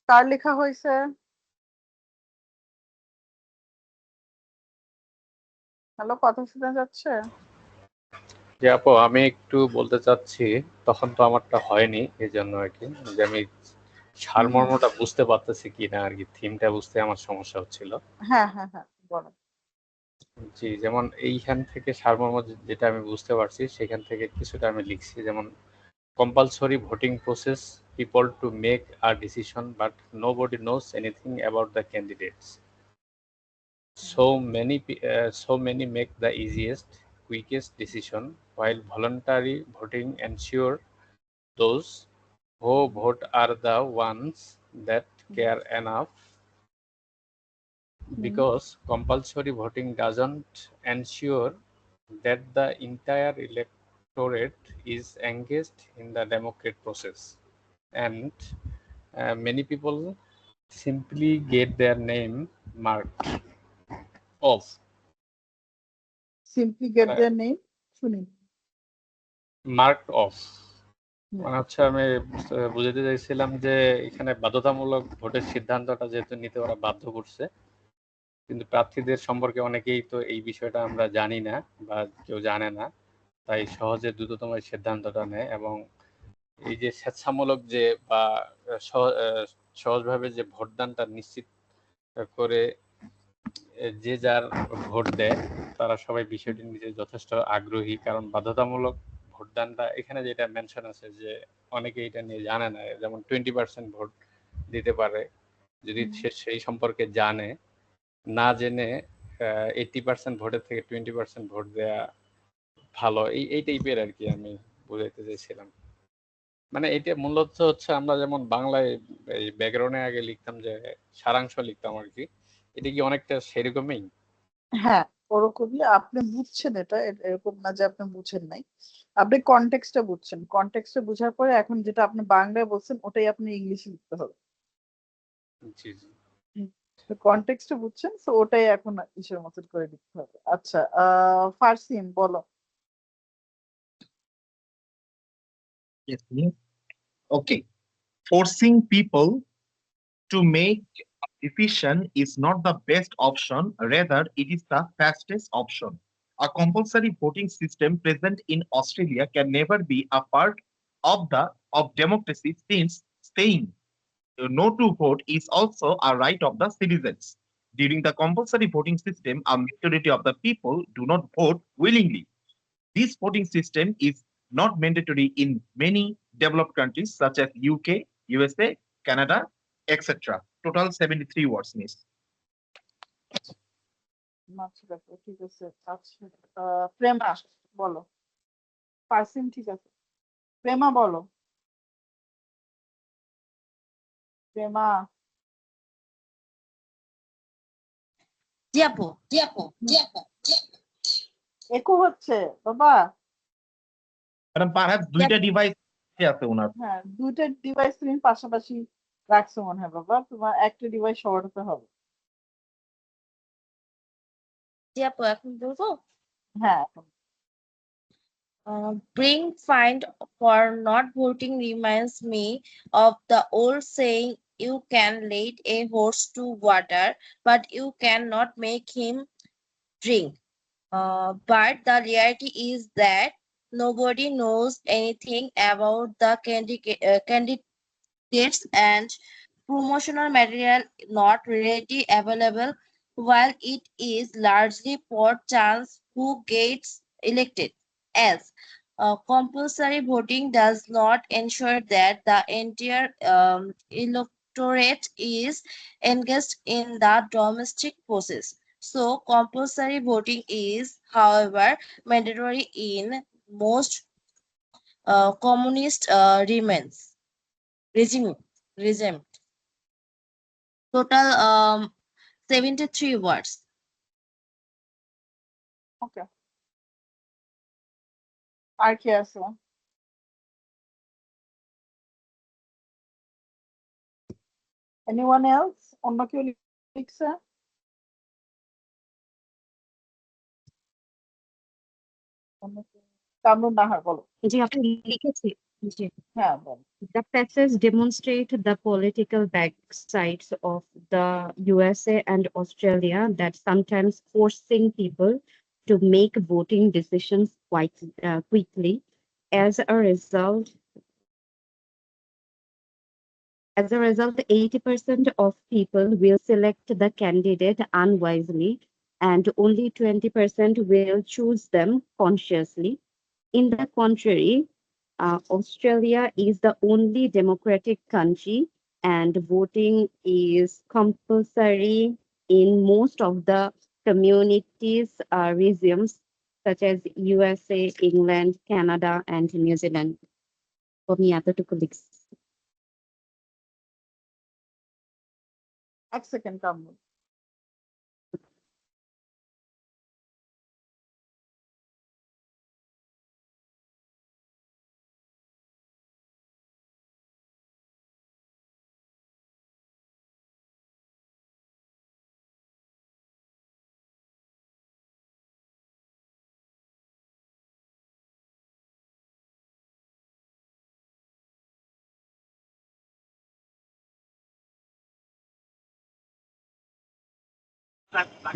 কার লেখা হয়েছে? হ্যালো, কথা শোনা যাচ্ছে? যে আপু আমি একটু বলতে চাচ্ছি, তখন তো আমারটা হয়নি, এই জন্য আর কি, যে আমি সারমর্মটা বুঝতে পারতেছি কিনা আর কি, থিমটা বুঝতে আমার সমস্যা হচ্ছিল। হ্যাঁ হ্যাঁ হ্যাঁ, বলো। জি, যেমন এইখান থেকে সারমর্ম যেটা আমি বুঝতে পারছি, সেখান থেকে কিছুটা আমি লিখছি, যেমন compulsory voting process, people to make a decision but nobody knows anything about the candidates. So many make the easiest, quickest decision, while voluntary voting ensure those who vote are the ones that care enough, because compulsory voting doesn't ensure that the entire electorate is engaged in the democratic process, and many people simply get their name marked off. Simply get their name, শুনি। Marked off মানে হচ্ছে আমি বুঝাতে চাইছিলাম যে এখানে বাধ্যতামূলক ভোটের সিদ্ধান্তটা যেহেতু নিতে ওরা বাধ্য করছে, কিন্তু প্রার্থীদের সম্পর্কে অনেকেই তো এই বিষয়টা আমরা জানি না বা কেউ জানে না, তাই সহজে দ্রুততম এই সিদ্ধান্তটা নেয়, এবং এই যে স্বেচ্ছামূলক যে বা সহজভাবে যে ভোটদানটা নিশ্চিত করে যে যার ভোট দেয়, তারা সবাই বিষয়টি নিতে যথেষ্ট আগ্রহী, কারণ বাধ্যতামূলক ভোটদানটা এখানে যেটা মেনশন আছে যে অনেকে এটা নিয়ে জানে না, যেমন 20% ভোট দিতে পারে যদি সে সেই সম্পর্কে জানে, না জেনে 80% ভোটের থেকে 20% ভোট দেয়া ভালো, এই টাইপের আর কি আমি বুঝাইতে চাইছিলাম। মানে এটা মূলত হচ্ছে আমরা যেমন বাংলায় এই ব্যাকরণে আগে লিখতাম যে সারাংশ লিখতাম আর কি, এটা কি অনেকটা সেরকমই? হ্যাঁ, ওরকমই। আপনি বুঝছেন এটা, এরকম না যে আপনি বুঝেন নাই। আপনি কনটেক্সটটা বুঝছেন। কনটেক্সটটা বুঝার পরে এখন যেটা আপনি বাংলায় বলছেন ওটাই আপনি ইংলিশে লিখতে হবে। জি জি। কনটেক্সটটা বুঝছেন, সো ওটাই এখন ইসের মতন করে লিখতে হবে। আচ্ছা, ফারসিন বলো। Yes, miss. Okay. Forcing people to make efficient is not the best option, rather, it is the fastest option. A compulsory voting system present in Australia can never be a part of democracy since saying no to vote is also a right of the citizens. During the compulsory voting system, a majority of the people do not vote willingly. This voting system is not mandatory in many developed countries such as UK, USA, Canada, etc. Total 73 words, miss. আচ্ছা দেখো ঠিক আছে আচ্ছা প্রেমা বলো percent ঠিক আছে প্রেমা বলো প্রেমা জি আপু একো হচ্ছে বাবা ম্যাডাম পারহ্যাপস দুইটা ডিভাইস আছে ওনার। হ্যাঁ দুইটা ডিভাইস তুমি পাশাপাশি রাখছো মনে হয় বাবা তোমার একটা ডিভাইস সরাতে হবে জি আপু এখন বলবো হ্যাঁ এখন being fined for not voting reminds me of the old saying, you can lead a horse to water, but you cannot make him drink. But the reality is that nobody knows anything about the candidates and promotional material not readily available, while it is largely for chance who gets elected. As compulsory voting does not ensure that the entire electorate is engaged in the domestic process. So, compulsory voting is, however, mandatory in most communist regime. Total 73 words. ওকে আর কি আছে anyone else অন্য কেউ লিখছে কামরুন নাহার বলো জি আপনি লিখেছি জি হ্যাঁ বলো The passages demonstrate the political backsides of the USA and Australia that sometimes forcing people to make voting decisions quite quickly. As a result, 80% of people will select the candidate unwisely, and only 20% will choose them consciously. In the contrary, Australia is the only democratic country, and voting is compulsory in most of the communities' regimes, such as USA, England, Canada, and New Zealand. আমি এতটুকু লিখছি। এক second Kamrun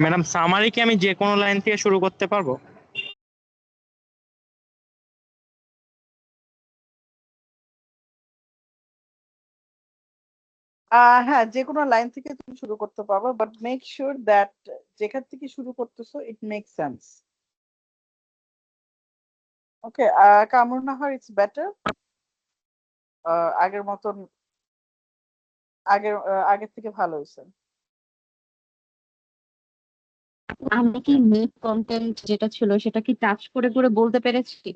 madam summary কি আমি যে কোনো line থেকে শুরু করতে পারবো? হ্যাঁ যে কোনো লাইন থেকে তুমি শুরু করতে পারবে বাট মেক শিওর দ্যাট যেখান থেকে শুরু করতেছো it make sense okay Kamrun Nahar it's better আগের মতন আগের থেকে ভালো হয়েছে আমি কি মেক কন্টেন্ট যেটা ছিল সেটা কি টাচ করে করে বলতে পেরেছি?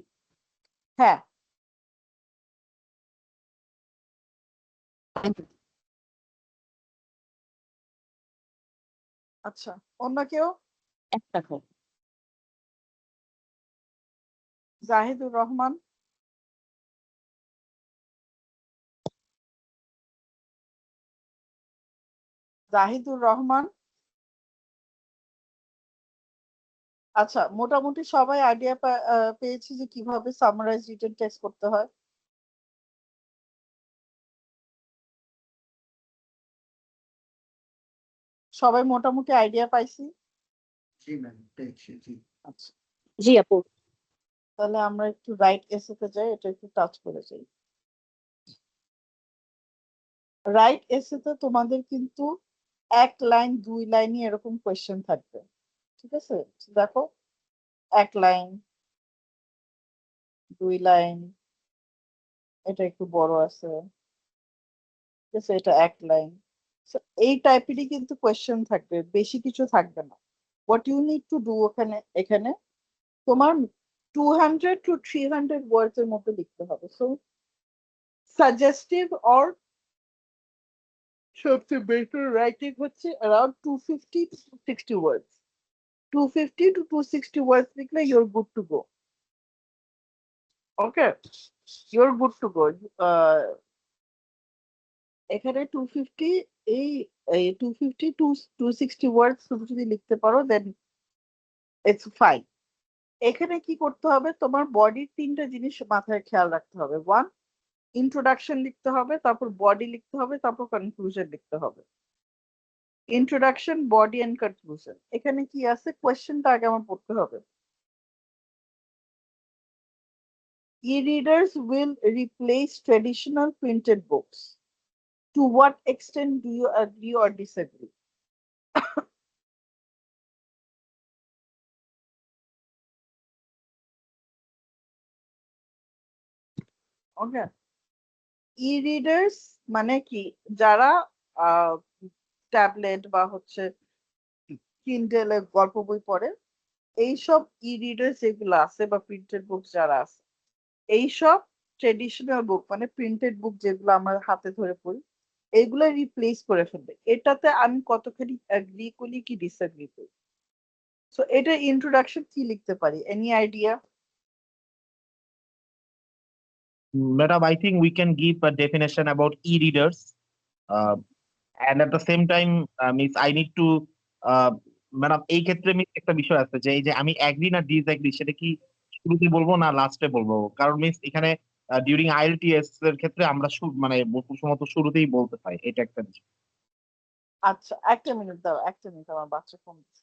হ্যাঁ আচ্ছা অন্য কেউ একটা হোক। জাহিদুর রহমান জাহিদুর রহমান আচ্ছা মোটামুটি সবাই আইডিয়া পেয়েছি যে কিভাবে সামারাইজ রিটেন টেস্ট করতে হয় সবাই মোটামুটি আইডিয়া পাইছি? জি ম্যাম, পেয়েছি, জি। আচ্ছা, জি আপু। তাহলে আমরা একটু রাইট এসেতে যাই, এটা একটু টাচ করে যাই। রাইট এসেতে তোমাদের কিন্তু 1 লাইন 2 লাইনই এরকম কোয়েশ্চেন থাকবে, ঠিক আছে? দেখো 1 লাইন 2 লাইন, এটা একটু বড় আছে, ঠিক আছে, এটা 1 লাইন। এই টাইপেরই কিন্তু কোয়েশ্চেন থাকবে, বেশি কিছু থাকবে না। What you need to do এখানে তোমার 200 to 300 ওয়ার্ডস এর মধ্যে লিখতে হবে। সো সাজেস্টিভ অর সবচেয়ে বেটার রাইটিং হচ্ছে অ্যারাউন্ড 250 to 260 ওয়ার্ডস। 250 to 260 ওয়ার্ডস লিখলে your good to go. Okay, your good to go. এখানে 250, এই 250 to 260 ওয়ার্ডস তুমি যদি লিখতে পারো দেন ইটস ফাইন। এখানে কি করতে হবে, তোমার বডির 3টা জিনিস মাথায় খেয়াল রাখতে হবে। 1, ইন্ট্রোডাকশন লিখতে হবে, তারপর বডি লিখতে হবে, তারপর কনক্লুশন লিখতে হবে। Introduction, body and conclusion. এখানে কি আছে, কোয়েশ্চেনটা আগে আমার পড়তে হবে। E-readers will replace traditional printed books. To what extent do you agree or disagree? Okay. E-readers মানে কি, যারা ট্যাবলেট বা হচ্ছে কিন্ডেলে গল্প বই পড়ে, এইসব ই-রিডার যেগুলো আছে বা প্রিন্টেড বুক যারা আছে, এইসব ট্রেডিশনাল বুক মানে প্রিন্টেড বুক যেগুলো আমরা হাতে ধরে পড়ি, এইগুলো রিপ্লেস করে ফেলবে। এটাতে আমি কতখানি অ্যাগ্রি করি কি ডিসঅ্যাগ্রি করি? সো এটা ইন্ট্রোডাকশন কি লিখতে পারি, any idea? Madam, I think we can give a definition about e-readers. And at the same time, Miss, I need to, madam এই ক্ষেত্রে মিস একটা বিষয় আছে যে এই যে আমি অ্যাগ্রি না ডিসঅ্যাগ্রি সেটা কি শুরুতে বলবো না লাস্টে বলবো? কারণ মিস এখানে ডিউরিং আইএলটিএস এর ক্ষেত্রে আমরা মানে প্রথমত শুরুতেই বলতে পাই, এটা একটা বিষয়। আচ্ছা, একটা মিনিট দাও, একটা মিনিট, আমার বাচ্চা ফোন দিচ্ছে।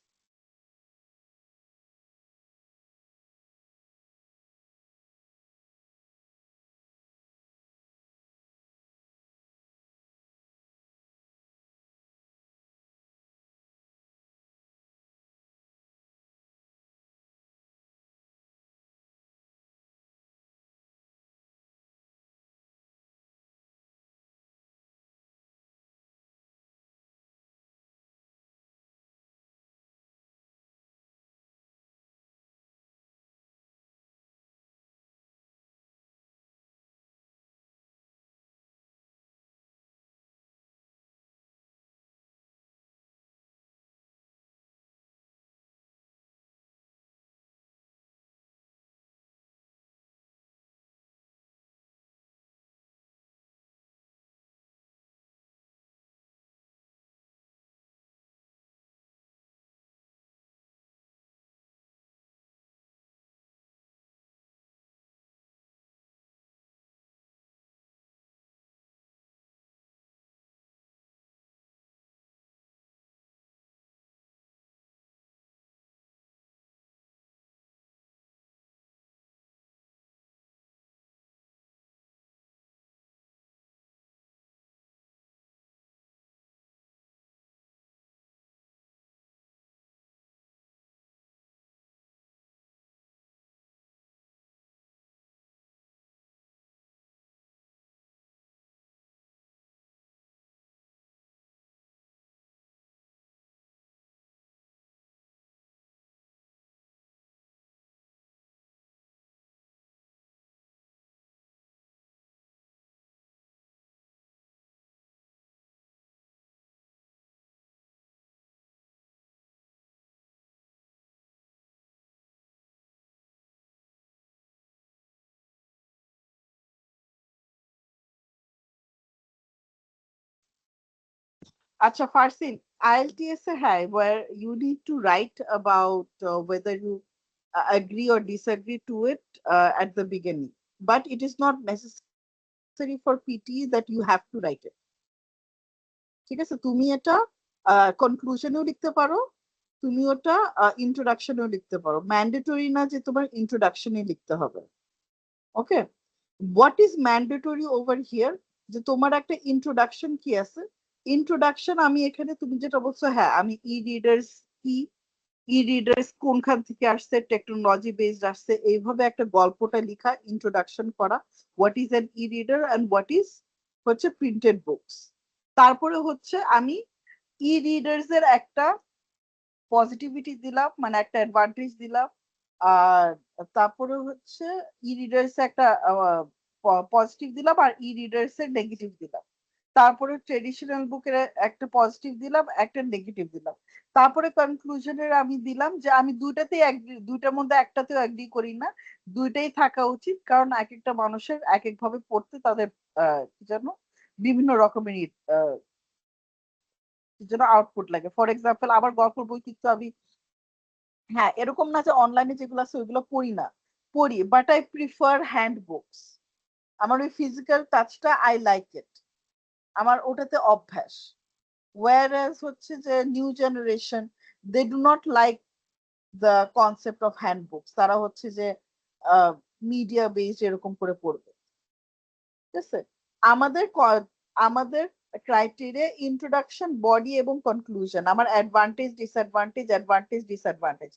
Acha Farsin, IELTS hai where you need to write about whether you agree or disagree to it at the beginning. But it is not necessary for PTE that you have to write it. ঠিক আছে, তুমি এটা কনক্লুশনেও লিখতে পারো, তুমি ওটা ইন্ট্রোডাকশনেও লিখতে পারো। ম্যান্ডেটরি না যে তোমার ইন্ট্রোডাকশনে লিখতে হবে। Okay, what is mandatory over here, যে তোমার একটা ইন্ট্রোডাকশন কি আছে। ইন্ট্রোডাকশন আমি এখানে তুমি যেটা বলছো, হ্যাঁ আমি ই রিডার্স কি, ই রিডার্স কোনখান থেকে আসছে, টেকনোলজি বেসড আসছে, এইভাবে একটা গল্পটা লিখা, ইন্ট্রোডাকশন করা, what is an E reader and what is হচ্ছে প্রিন্টেড বুকস। তারপরে হচ্ছে আমি ই রিডার্স এর একটা পজিটিভিটি দিলাম, মানে একটা অ্যাডভান্টেজ দিলাম, আর তারপরে হচ্ছে ই রিডার্স একটা পজিটিভ দিলাম আর ই রিডার্স এর নেগেটিভ দিলাম। তারপরে ট্রেডিশনাল বুকের একটা পজিটিভ দিলাম, একটা নেগেটিভ দিলাম। তারপরে কনক্লুশনের আমি দিলাম যে আমি দুইটাতেই দুইটার মধ্যে একটাতেও এগ্রি করি না, দুইটাই থাকা উচিত, কারণ এক একটা মানুষের এক এক ভাবে পড়তে তাদের কি জানো বিভিন্ন রকমের যেন আউটপুট লাগে। ফর এক্সাম্পল আমার গল্পের বই কিন্তু আমি, হ্যাঁ এরকম না যে অনলাইনে যেগুলো আছে ওইগুলো পড়ি না, পড়ি, but I prefer hand books. আমার ওই ফিজিক্যাল টাচটা আই লাইক ইট, আমার ওটাতে অভ্যাস। whereas হচ্ছে যে new generation they do not like the concept of hand books, তারা হচ্ছে যে মিডিয়া বেসড এরকম করে পড়বে। ঠিক আছে, আমাদের আমাদের ক্রাইটেরিয়া ইন্ট্রোডাকশন, বডি এবং কনক্লুশন, আমার অ্যাডভান্টেজ ডিসঅ্যাডভান্টেজ, অ্যাডভান্টেজ ডিসঅ্যাডভান্টেজ,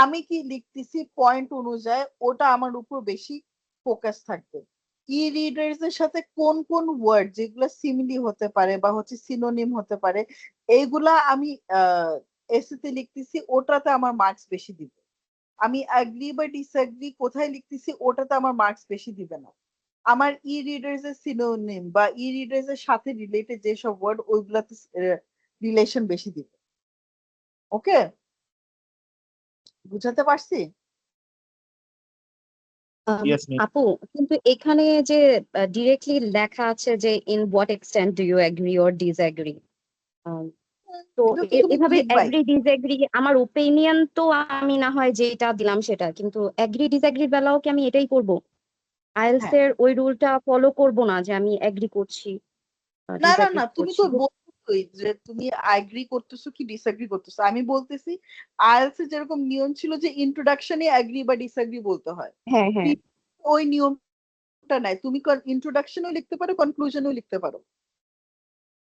আমি কি লিখতেছি পয়েন্ট অনুযায়ী ওটা আমার উপর বেশি ফোকাস থাকবে। ই রিডার্স এর সাথে কোন কোন ওয়ার্ড যেগুলো সিমিলি হতে পারে বা হচ্ছে সিনোনিম হতে পারে, এইগুলা আমি এসেতে লিখতেছি, ওটাতে আমার মার্কস বেশি দিবে। আমি অ্যাগ্রি বা ডিসঅ্যাগ্রি কোথায় লিখতেছি ওটাতে আমার মার্কস বেশি দিবে না। আমার ই রিডার্স এর সিনোনিম বা ই রিডার্স এর সাথে রিলেটেড যেসব ওয়ার্ড ওইগুলাতে রিলেশন বেশি দিবে। ওকে, বুঝাতে পারছি? Yes, ma'am. আপু, কিন্তু এখানে যে ডিরেক্টলি লেখা আছে যে in what extent do you agree or disagree, তো এটা তো তুমি এভাবে লিখবাই। এগ্রি ডিসএগ্রি আমার ওপিনিয়ন তো আমি না হয় যেটা দিলাম সেটা, কিন্তু এগ্রি ডিসএগ্রির বেলাও কি আমি এটাই করব? আইএলটিএস হ্যাঁ, এর ওই রুলটা ফলো করব না যে আমি এগ্রি করছি না না ডিসএগ্রি না, তুমি করছি? তো বলছোই যে তুমি এগ্রি করতেছো কি ডিসএগ্রি করতেছো। আমি বলতেছি আইএলটিএস এর যেরকম নিয়ম ছিল যে ইন্ট্রোডাকশনে এগ্রি বা ডিসএগ্রি বলতে হয়, হ্যাঁ হ্যাঁ, ওই নিয়মটা নাই। তুমি ইন্ট্রোডাকশনেও লিখতে পারো, কনক্লুশনেও লিখতে পারো,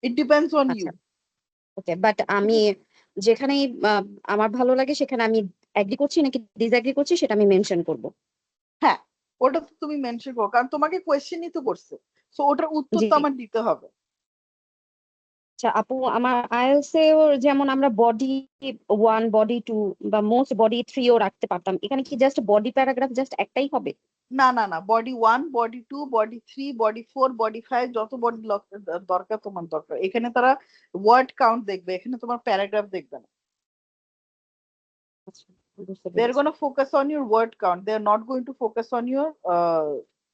ইট ডিপেন্ডস অন ইউ। আচ্ছা ওকে, বাট আমি যেখানেই আমার ভালো লাগে সেখানে আমি এগ্রি করছি নাকি ডিসএগ্রি করছি সেটা আমি মেনশন করব। হ্যাঁ, ওটা তো তুমি মেনশন করো, কারণ তোমাকে কোয়েশ্চেনই তো করছে, সো ওটার উত্তর জি, তো আমার দিতে হবে। আচ্ছা আপু, আমার আইএলটিএস এও যেমন আমরা বডি 1 বডি 2 বা মোস্ট বডি 3 ও রাখতে পারতাম, এখানে কি জাস্ট বডি প্যারাগ্রাফ জাস্ট একটাই হবে? না না না, body 1, body 2, body 3, body 4, body 5, যত বডি দরকার তোমার দরকার। এখানে তারা ওয়ার্ড কাউন্ট দেখবে, এখানে তোমার প্যারাগ্রাফ দেখবে না। আচ্ছা, বুঝতে They're পেরেছি। going to focus on your word count, they're not going to focus on your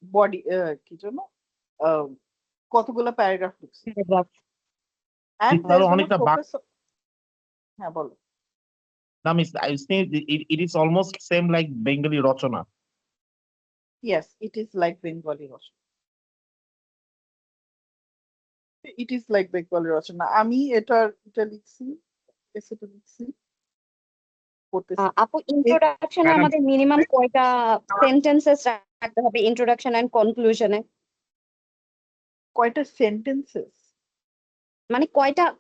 body কি জন্য কতগুলো প্যারাগ্রাফ লিখছে, প্যারাগ্রাফ, and তাহলে they're going to অনেকটা focus হ্যাঁ বলো। না miss, I say it is almost same like Bengali রচনা. Yes, it is like Bengali রচনা, it is like Bengali রচনা। আমি এটা লিখছি, এসেটা লিখছি, করতেছি। আপু ইন্ট্রোডাকশনে ম্যাডাম, আমাদের মিনিমাম কয়টা সেন্টেন্সেস রাখতে হবে ইন্ট্রোডাকশন এন্ড কনক্লুশনে? কয়টা সেন্টেন্সেস? মানে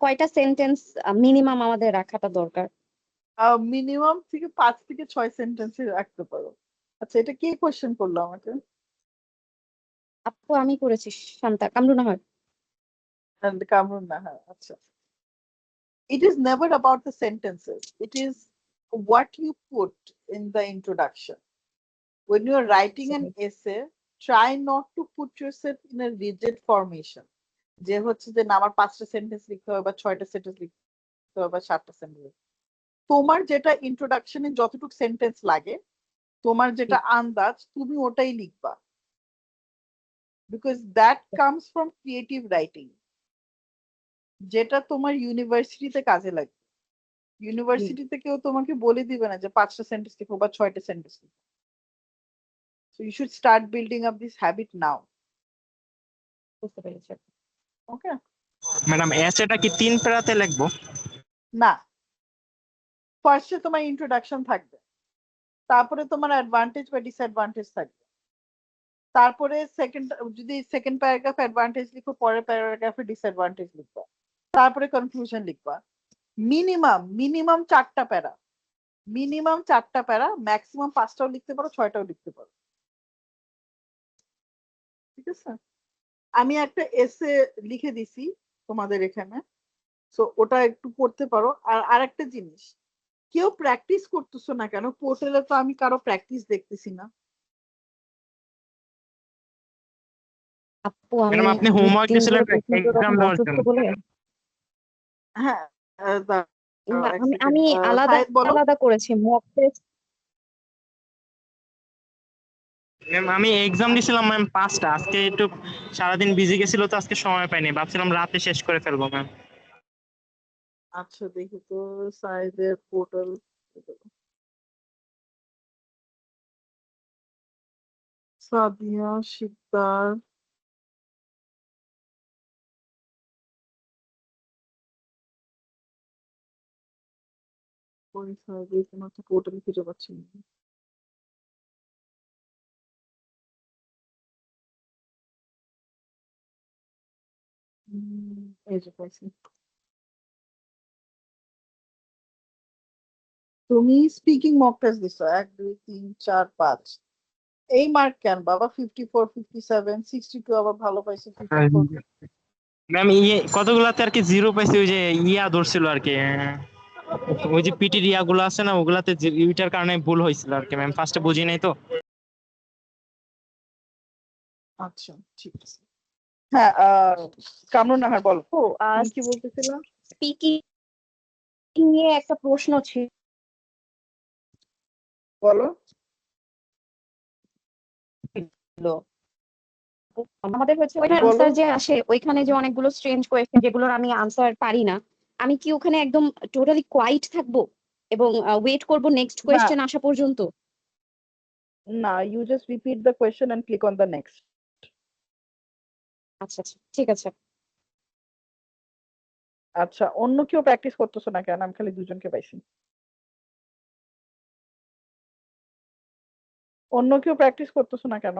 কয়টা সেন্টেন্স মিনিমাম আমাদের রাখাটা দরকার? মিনিমাম থেকে 5 থেকে 6 সেন্টেন্সে রাখতে পারো। আচ্ছা, এটা কে কোশ্চেন করলো আমাকে? আপু আমি করেছি, শান্তা কামরুন নাহার। কামরুন নাহার, আচ্ছা। It is never about the sentences, it is what you put in the introduction. When you are writing an essay, try not to put yourself in a rigid formation, যে হচ্ছে যে না আমার 5টা সেন্টেন্স লিখতে হবে বা 6টা সেন্টেন্স লিখতে হবে বা 7টা সেন্টেন্স। তোমার যেটা ইন্ট্রোডাকশনে যতটুকু সেন্টেন্স লাগে, তোমার যেটা আন্দাজ, তুমি ওটাই লিখবা, because that comes from creative writing, যেটা তোমার ইউনিভার্সিটিতে কাজে লাগবে। ইউনিভার্সিটিতে কেউ তোমাকে বলে দিবে না যে 5টা সেন্টেন্স লিখো বা 6টা সেন্টেন্স লিখো। So you should start building up this habit now. বুঝতে পেরেছি। Okay? ম্যাডাম এসেটা কি 3 প্যারাতে লিখবো? না, ফার্স্টে তোমার ইন্ট্রোডাকশন থাকবে, তারপরে তোমার অ্যাডভান্টেজ বা ডিসঅ্যাডভান্টেজ থাকবে, তারপরে যদি সেকেন্ড প্যারাগ্রাফ অ্যাডভান্টেজ লিখো, পরের প্যারাগ্রাফে ডিসঅ্যাডভান্টেজ লিখবা, তারপরে কনক্লুশন লিখবা। মিনিমাম 4টা প্যারা, ম্যাক্সিমাম 5টাও লিখতে পারো, 6টাও লিখতে পারো। ঠিক আছে, আমি একটা এসে লিখে দিছি তোমাদের এখানে, সো ওটা একটু পড়তে পারো। আর আরেকটা জিনিস, কেউ প্র্যাকটিস করতেছো না কেন? পোর্টালে তো আমি কারো প্র্যাকটিস দেখতেছি না। আপু আমি ম্যাডাম আপনি হোমওয়ার্ক অনেকদিন দিয়েছিলেন ধরে প্রচন্ড এক্সাম রকম দেওয়ার অসুস্থ জন্য। বলে হ্যাঁ, দাঁড়াও না, এক আমি সেকেন্ড। আমি আলাদা সায়েদ বলো। আলাদা করেছি মক টেস্ট। ম্যাম আমি এক্সাম দিয়েছিলাম ম্যাম 5টা, আজকে একটু সারাদিন বিজি গেছিল তো আজকে সময় পাইনি, ভাবছিলাম রাতে শেষ করে ফেলবো ম্যাম। আচ্ছা দেখি তো সায়েদের পোর্টাল। সাদিয়া শিকদার, ওই সায়েদের কোনো একটা পোর্টাল খুঁজে পাচ্ছি না। এই যে পাইছি। তুমি স্পিকিং মক টেস্ট দিছো 1 2 3 4 5, এই মার্ক কেন বাবা? 54 57 62 আবার ভালো পাইছে 54। ম্যাম ইয়ে কতগুলাতে আর কি জিরো পাইছি, ওই যে ইয়া ধরছিল আর কি, ওই যে পিটির ইয়াগুলো আছে না, ওগুলাতে ইউটার কারণে ভুল হয়েছিল আর কি ম্যাম, ফার্স্টে বুঝি নাই তো। আচ্ছা ঠিক আছে। হ্যাঁ, কামরুন নাহার বলো, ও তুমি কি বলতেছিলা? স্পিকিং নিয়ে একটা প্রশ্ন ছিল। বলো। আমাদের হচ্ছে ওই বলো। আনসার যে আসে ওইখানে যে অনেকগুলো স্ট্রেঞ্জ কোয়েশ্চেন যেগুলোর আমি আনসার পারি না, আমি কি ওখানে একদম টোটালি কোয়াইট থাকবো এবং ওয়েট করব নেক্সট না কোয়েশ্চেন আসা পর্যন্ত? না, you just repeat the question and click on the next. আচ্ছা আচ্ছা ঠিক আছে। আচ্ছা, অন্য কেউ প্র্যাকটিস করতেছো না কেন? আমি খালি দুজনকে পাইছি। অন্য কেউ প্র্যাকটিস করতেছো না কেন?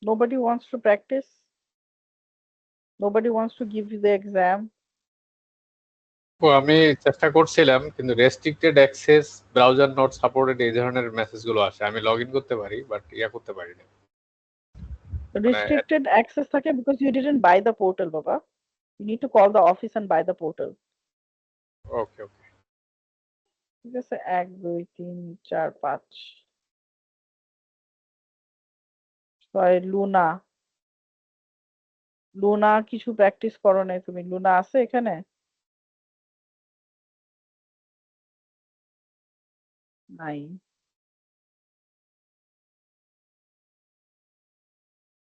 Nobody wants to practice. Nobody wants to give you the exam. তো আমি চেষ্টা করছিলাম, কিন্তু restricted access, browser not supported, এই ধরনের মেসেজগুলো আসে। আমি লগ ইন করতে পারি বাট ইয়া করতে পারি না। Restricted access থাকে because you didn't buy the portal, Baba. You need to call the office and buy the portal. ওকে ওকে। ঠিক আছে, 1 2 3 4 5 6 লুনা। লুনা কিছু প্র্যাকটিস করো নাই তুমি? লুনা আছে এখানে? নাই।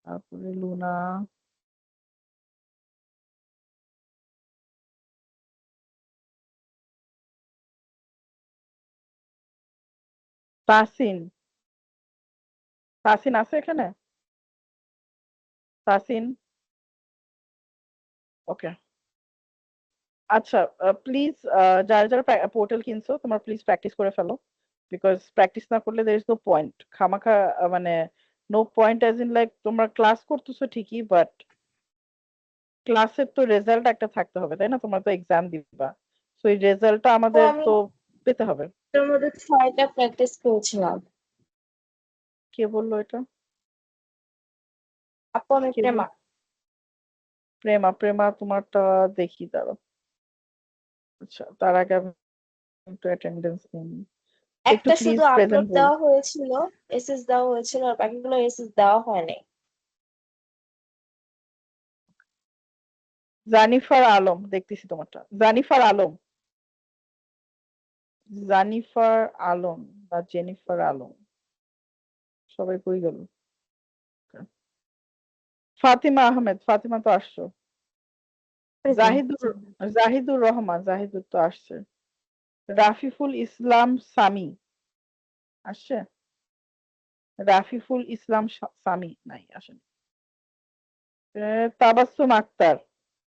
তারপরে লুনা, তাসিন। তাসিন আছে এখানে? তাসিন, ওকে। আচ্ছা, প্লিজ যারা যারা পোর্টাল কিনছো তোমরা প্লিজ প্র্যাকটিস করে ফেলো, বিকজ প্র্যাকটিস না করলে দের ইজ নো পয়েন্ট। খামাখা মানে no point as in like তোমরা ক্লাস করতেছো ঠিকই, বাট ক্লাসের তো রেজাল্ট একটা থাকতে হবে, তাই না? তোমরা তো এক্সাম দিবা, সো এই রেজাল্টটা আমাদের আমি তো পেতে হবে। এটার মধ্যে 6টা প্র্যাকটিস করেছিলাম। কে বললো এটা? আপু আমি কে প্রেমা। প্রেমা? প্রেমা তোমারটা দেখি, দাঁড়ো। আচ্ছা, তার আগে আমি একটু অ্যাটেন্ডেন্স নিই। একটু একটা প্লিজ শুধু আপলোড প্রেজেন্ট বল। দেওয়া হয়েছিল, এসএস দেওয়া হয়েছিল, আর বাকিগুলো এসএস দেওয়া হয়নি। জানিফার আলম, দেখতেছি তোমারটা। জানিফার আলম, জানিফার আলম বা জেনিফার আলম, সবাই কই গেল? ফাতিমা আহমেদ, ফাতিমা তো আসছো। জাহিদুর, জাহিদুর রহমান, জাহিদুর তো আসছে। রাফিফুল ইসলাম সামি আসছে। রাফিফুল ইসলাম সামি নাই আসেন। তাবাসসুম আক্তার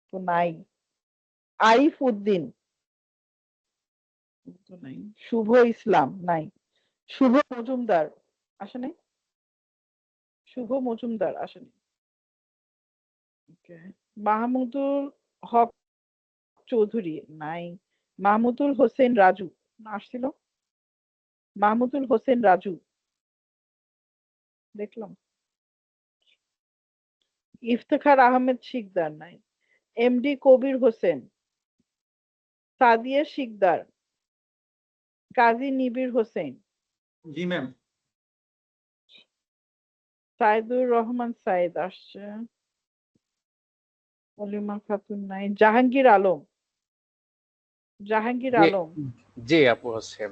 তো নাই। আরিফ উদ্দিন তো নাই। শুভ ইসলাম নাই। শুভ মজুমদার আসে নাই। শুভ মজুমদার আসেনি। Okay. মাহমুদুল হক চৌধুরী নাই। মাহমুদুল হোসেন রাজু আসছিল। মাহমুদুল হোসেন রাজু দেখলাম। ইফতেখার আহমেদ শিকদার নাই। এমডি কবির হোসেন, সাদিয়া শিকদার, কাজী নিবির হোসেন, জি ম্যাম। সাইদুর রহমান সাইদ আসছে। অলিমা খাতুন নাই। জাহাঙ্গীর আলম, জাহাঙ্গীর জি আলম জি আপু সেম।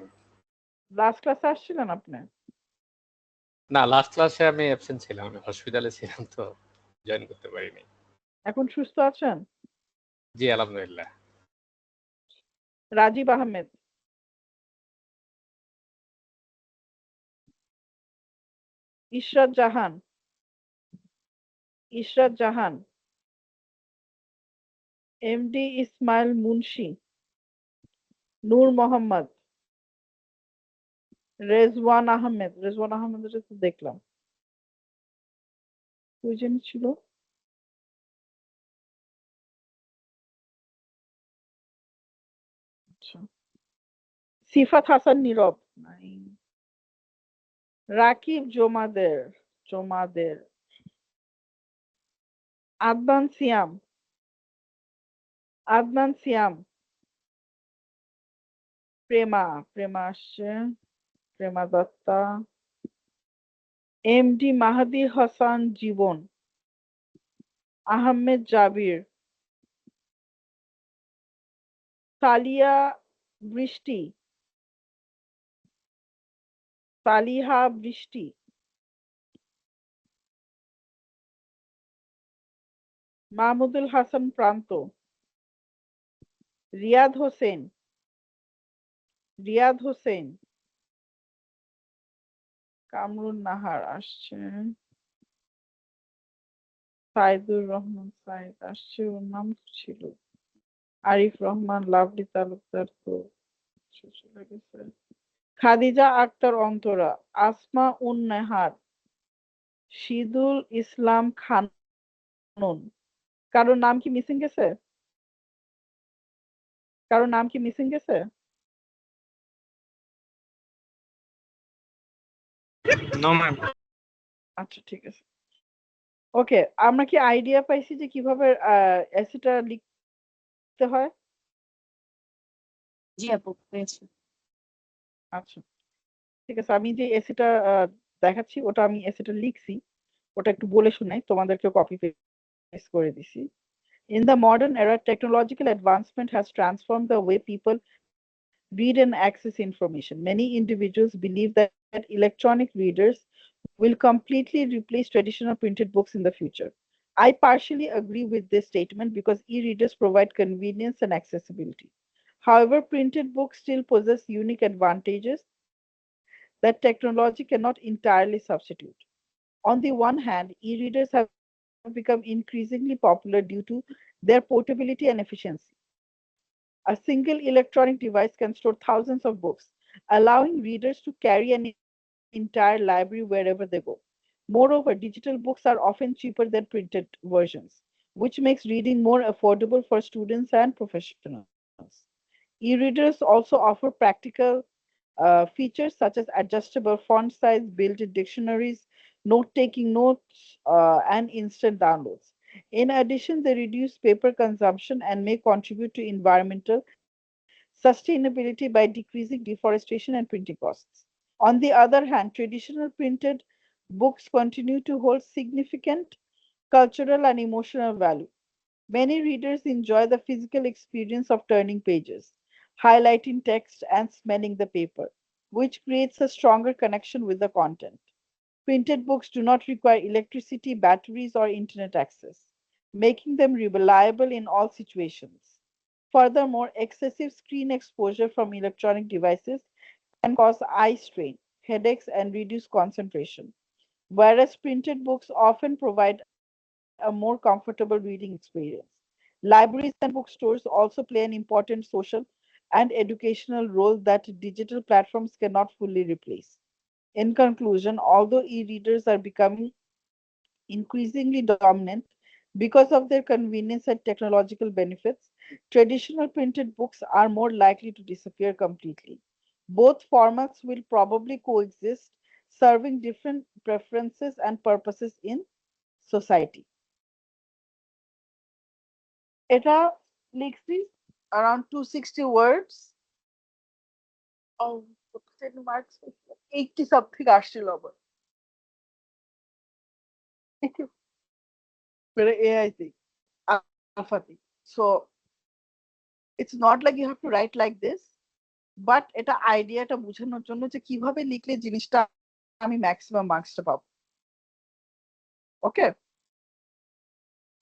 লাস্ট ক্লাসে আসছিলেন আপনি? না, লাস্ট ক্লাসে আমি অ্যাবসেন্ট ছিলাম, আমি হসপিটালে ছিলাম তো জয়েন করতে পারিনি। এখন সুস্থ আছেন? জি আলহামদুলিল্লাহ। রাজীব আহমেদ, ইশরাত জাহান, ইশরাত জাহান, এমডি ইসমাইল মুন্সি, নূর মোহাম্মদ, রেজওয়ান আহমেদ। রেজওয়ান আহমেদের তো দেখলাম। ওই যেন ছিল। আচ্ছা। সিফাত হাসান নীরব নাই। রাকিব জোমাদের, জোমাদের। আদনান সিয়াম, আদনান সিয়াম, প্রেমা, প্রেমা আসছে। প্রেমা দত্তা, এমডি মাহাদি হাসান জীবন, আহমেদ জাবির, সালিয়া বৃষ্টি, সালিহা বৃষ্টি, মাহমুদুল হাসান প্রান্ত, রিয়াদ হোসেন, রিয়াদ হোসেন, কামরুন নাহার আসছে। সাইদুর রহমান সাইদ আসছে, ওর নাম তো ছিল। আরিফ রহমান, লাভলি তালুকদার তো চলে গেছে। খাদিজা আক্তার অন্তরা, আসমা উন নেহার, শীদুল ইসলাম খানন। কারোর নাম কি মিসিং গেছে? কারোর নাম কি মিসিং গেছে? No ma'am. আচ্ছা ঠিক আছে। ওকে, আমরা কি আইডিয়া পাইছি যে কিভাবে এসিটা লিখতে হয়? জি আপু পেয়েছি। আচ্ছা ঠিক আছে, আমি যে এসিটা দেখাচ্ছি ওটা আমি এসিটা লিখছি, ওটা একটু বলে শোনাই, তোমাদেরকে কপি পেস্ট করে দিছি। In the modern era, technological advancement has transformed the way people read and access information. Many individuals believe that electronic readers will completely replace traditional printed books in the future. I partially agree with this statement because e-readers provide convenience and accessibility. However, printed books still possess unique advantages that technology cannot entirely substitute. On the one hand, e-readers have become increasingly popular due to their portability and efficiency. A single electronic device can store thousands of books, allowing readers to carry an entire library wherever they go. Moreover, digital books are often cheaper than printed versions, which makes reading more affordable for students and professionals. E-readers also offer practical features such as adjustable font size, built-in dictionaries, note-taking notes, and instant downloads. In addition, they reduce paper consumption and may contribute to environmental sustainability by decreasing deforestation and printing costs. On the other hand, traditional printed books continue to hold significant cultural and emotional value. Many readers enjoy the physical experience of turning pages, highlighting text, and smelling the paper, which creates a stronger connection with the content. Printed books do not require electricity, batteries, or internet access, making them reliable in all situations. Furthermore, excessive screen exposure from electronic devices can cause eye strain, headaches, and reduce concentration, whereas printed books often provide a more comfortable reading experience. Libraries and bookstores also play an important social and educational role that digital platforms cannot fully replace. In conclusion, although e-readers are becoming increasingly dominant because of their convenience and technological benefits, traditional printed books are more likely to disappear completely. Both formats will probably coexist, serving different preferences and purposes in society. এটা লিখছি around 260 words. Oh, 10 marks, 80 something আসছিল আমার। মানে AI thing, alpha thing. So it's not like you have to write like this, but এটা আইডিয়াটা বোঝানোর জন্য যে কিভাবে লিখলে জিনিসটা আমি ম্যাক্সিমাম মার্কসটা পাবো। ওকে,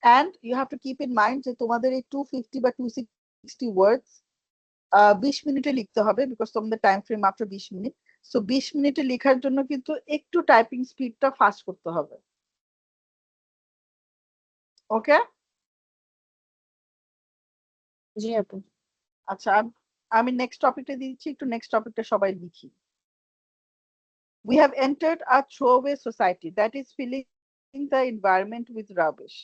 and you have to keep in mind যে তোমাদের এই 250 বা 260 words 20 মিনিটে লিখতে হবে, বিকজ তোমাদের টাইম ফ্রেম মাত্র 20 মিনিট। সো 20 মিনিটে লেখার জন্য কিন্তু একটু টাইপিং স্পিডটা ফাস্ট করতে হবে। ওকে, জি আপু। আচ্ছা আমি নেক্সট টপিকটা দিচ্ছি, একটু নেক্সট টপিকটা সবাই লিখি। We have entered a throwaway society that is filling the environment with rubbish.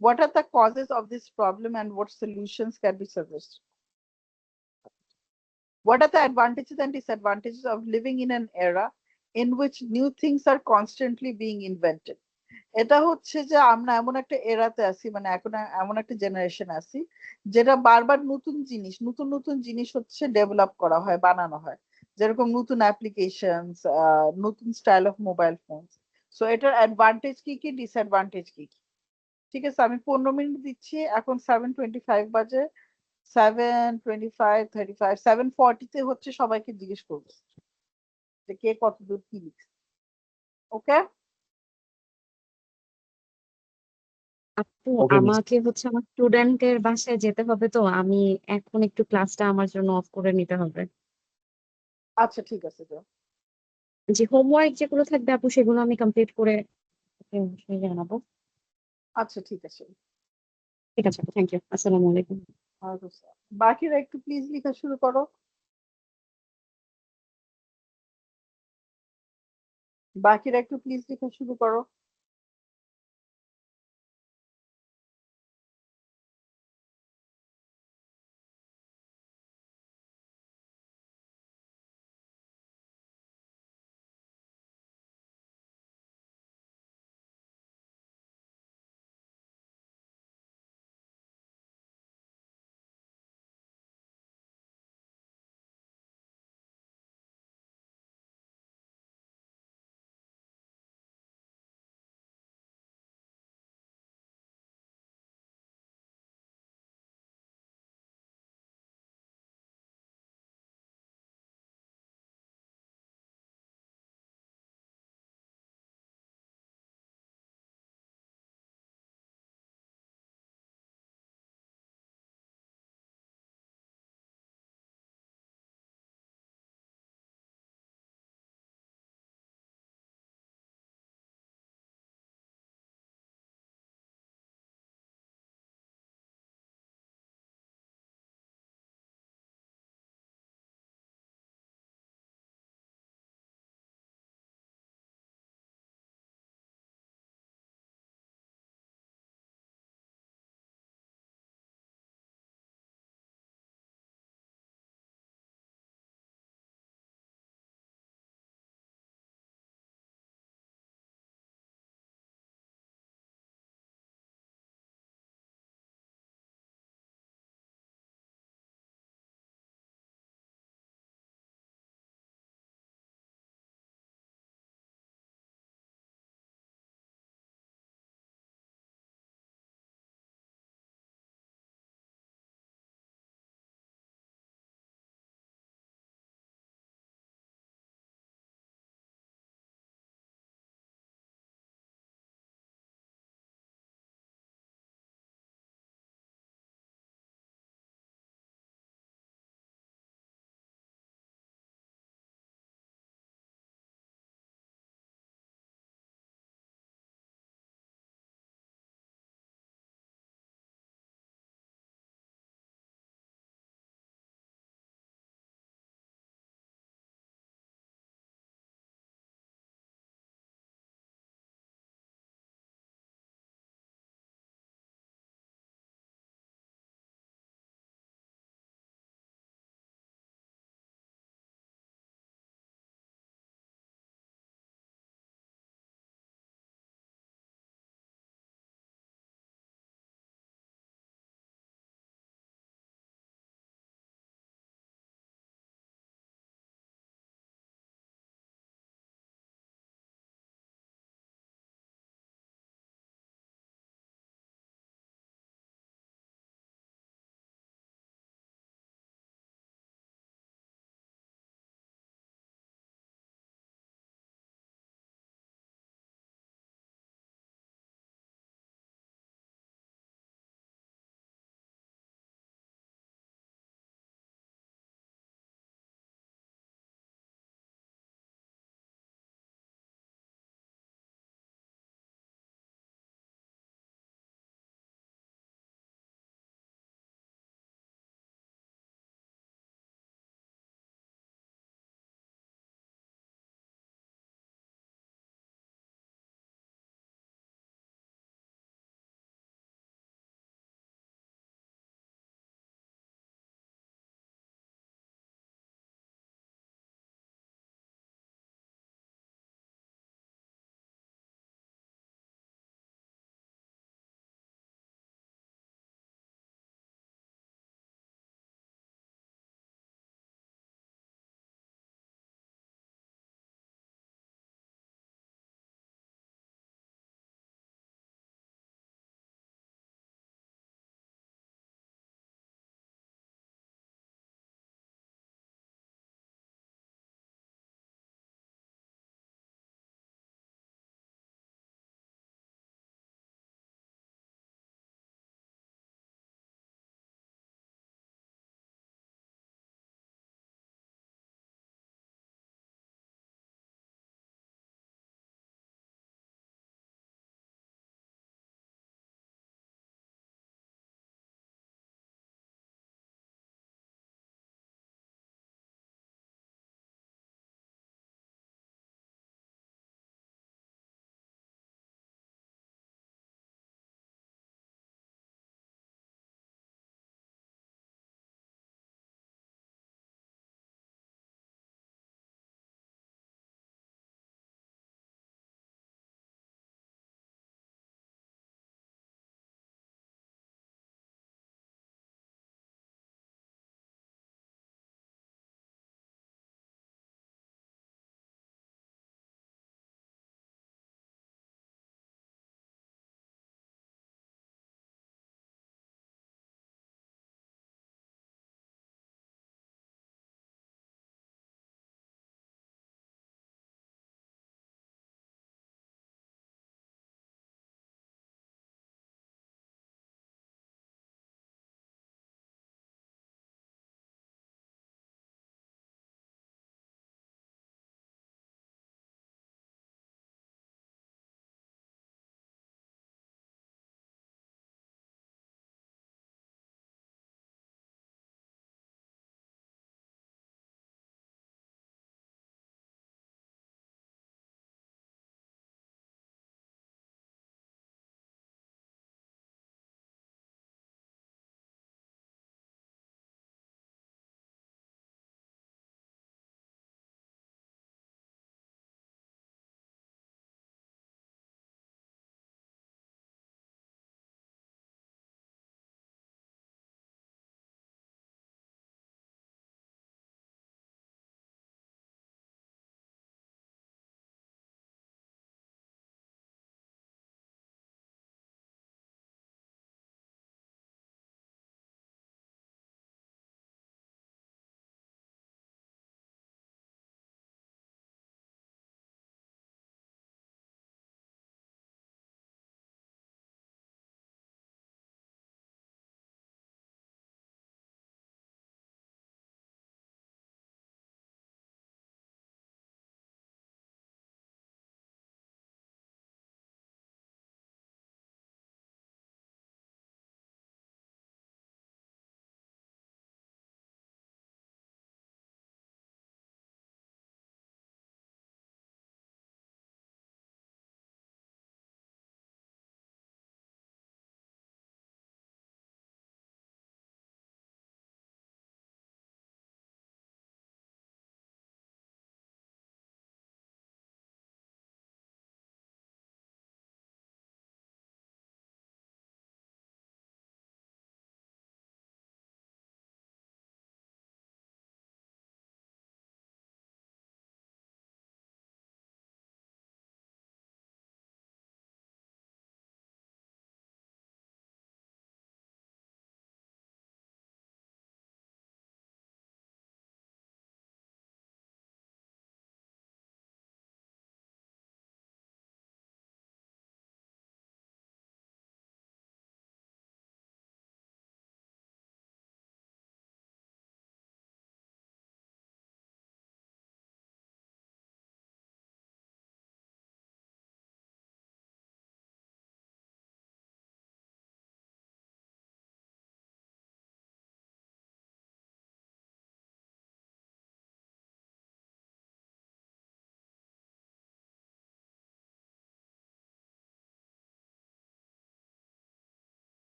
What are the causes of this problem and what solutions can be suggested? What are the advantages and disadvantages of living in an era in which new things are constantly being invented? এটা হচ্ছে যে আমরা এমন একটা এরাতে আছি, মানে এখন এমন একটা জেনারেশন আছি যেটা বারবার নতুন জিনিস নতুন নতুন জিনিস হচ্ছে ডেভেলপ করা হয়, বানানো হয়, যেরকম নতুন অ্যাপ্লিকেশনস, নতুন style of mobile phones. So এটার অ্যাডভান্টেজ কি কি, ডিসঅ্যাডভান্টেজ কি কি। ঠিক আছে, আমি 15 মিনিট দিচ্ছি, এখন 7:25 বাজে। 7:25, 35, 7:40 হচ্ছে সবাইকে জিজ্ঞেস করবো যে কে কত দূর কি লিখছে। ওকে, আপু Okay, miss. আমাকে হচ্ছে আমার স্টুডেন্টের বাসায় যেতে হবে, তো আমি এখন একটু ক্লাসটা আমার জন্য অফ করে নিতে হবে। আচ্ছা ঠিক আছে যাও। যে হোমওয়ার্ক যেগুলো থাকবে আপু সেগুলো আমি কমপ্লিট করে অবশ্যই জানাবো। আচ্ছা ঠিক আছে। ঠিক আছে আপু, থ্যাংক ইউ, আসসালামু আলাইকুম। আচ্ছা, বাকিরা একটু প্লিজ লেখা শুরু করো। বাকিরা একটু প্লিজ লেখা শুরু করো।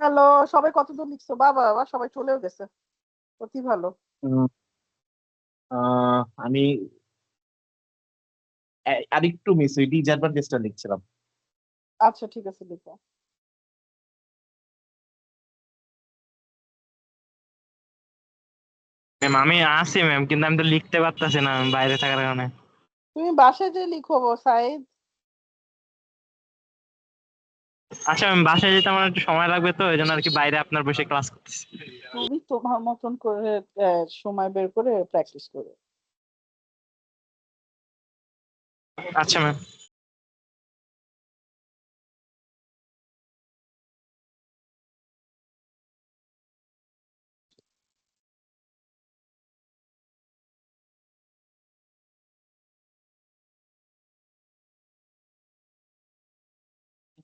হ্যালো, সবাই কতদূর লিখছো? বাবা বাবা সবাই চলেও গেছে। অতি ভালো। আমি আরেকটু মিস ওই ডিসঅ্যাডভান্টেজটা লিখছিলাম। আচ্ছা ঠিক আছে, লিখো। ম্যাম আমি আছি ম্যাম, কিন্তু আমি তো লিখতে পারতাছি না বাইরে থাকার কারণে। তুমি বাসায় যে লিখো সাইদ। আচ্ছা ম্যাম, বাসায় যেতে আমার একটু সময় লাগবে, তো এই জন্য আর কি বাইরে আপনার বসে ক্লাস করতেছি। তুমি তোমার মতন করে সময় বের করে প্র্যাকটিস করো। আচ্ছা ম্যাম।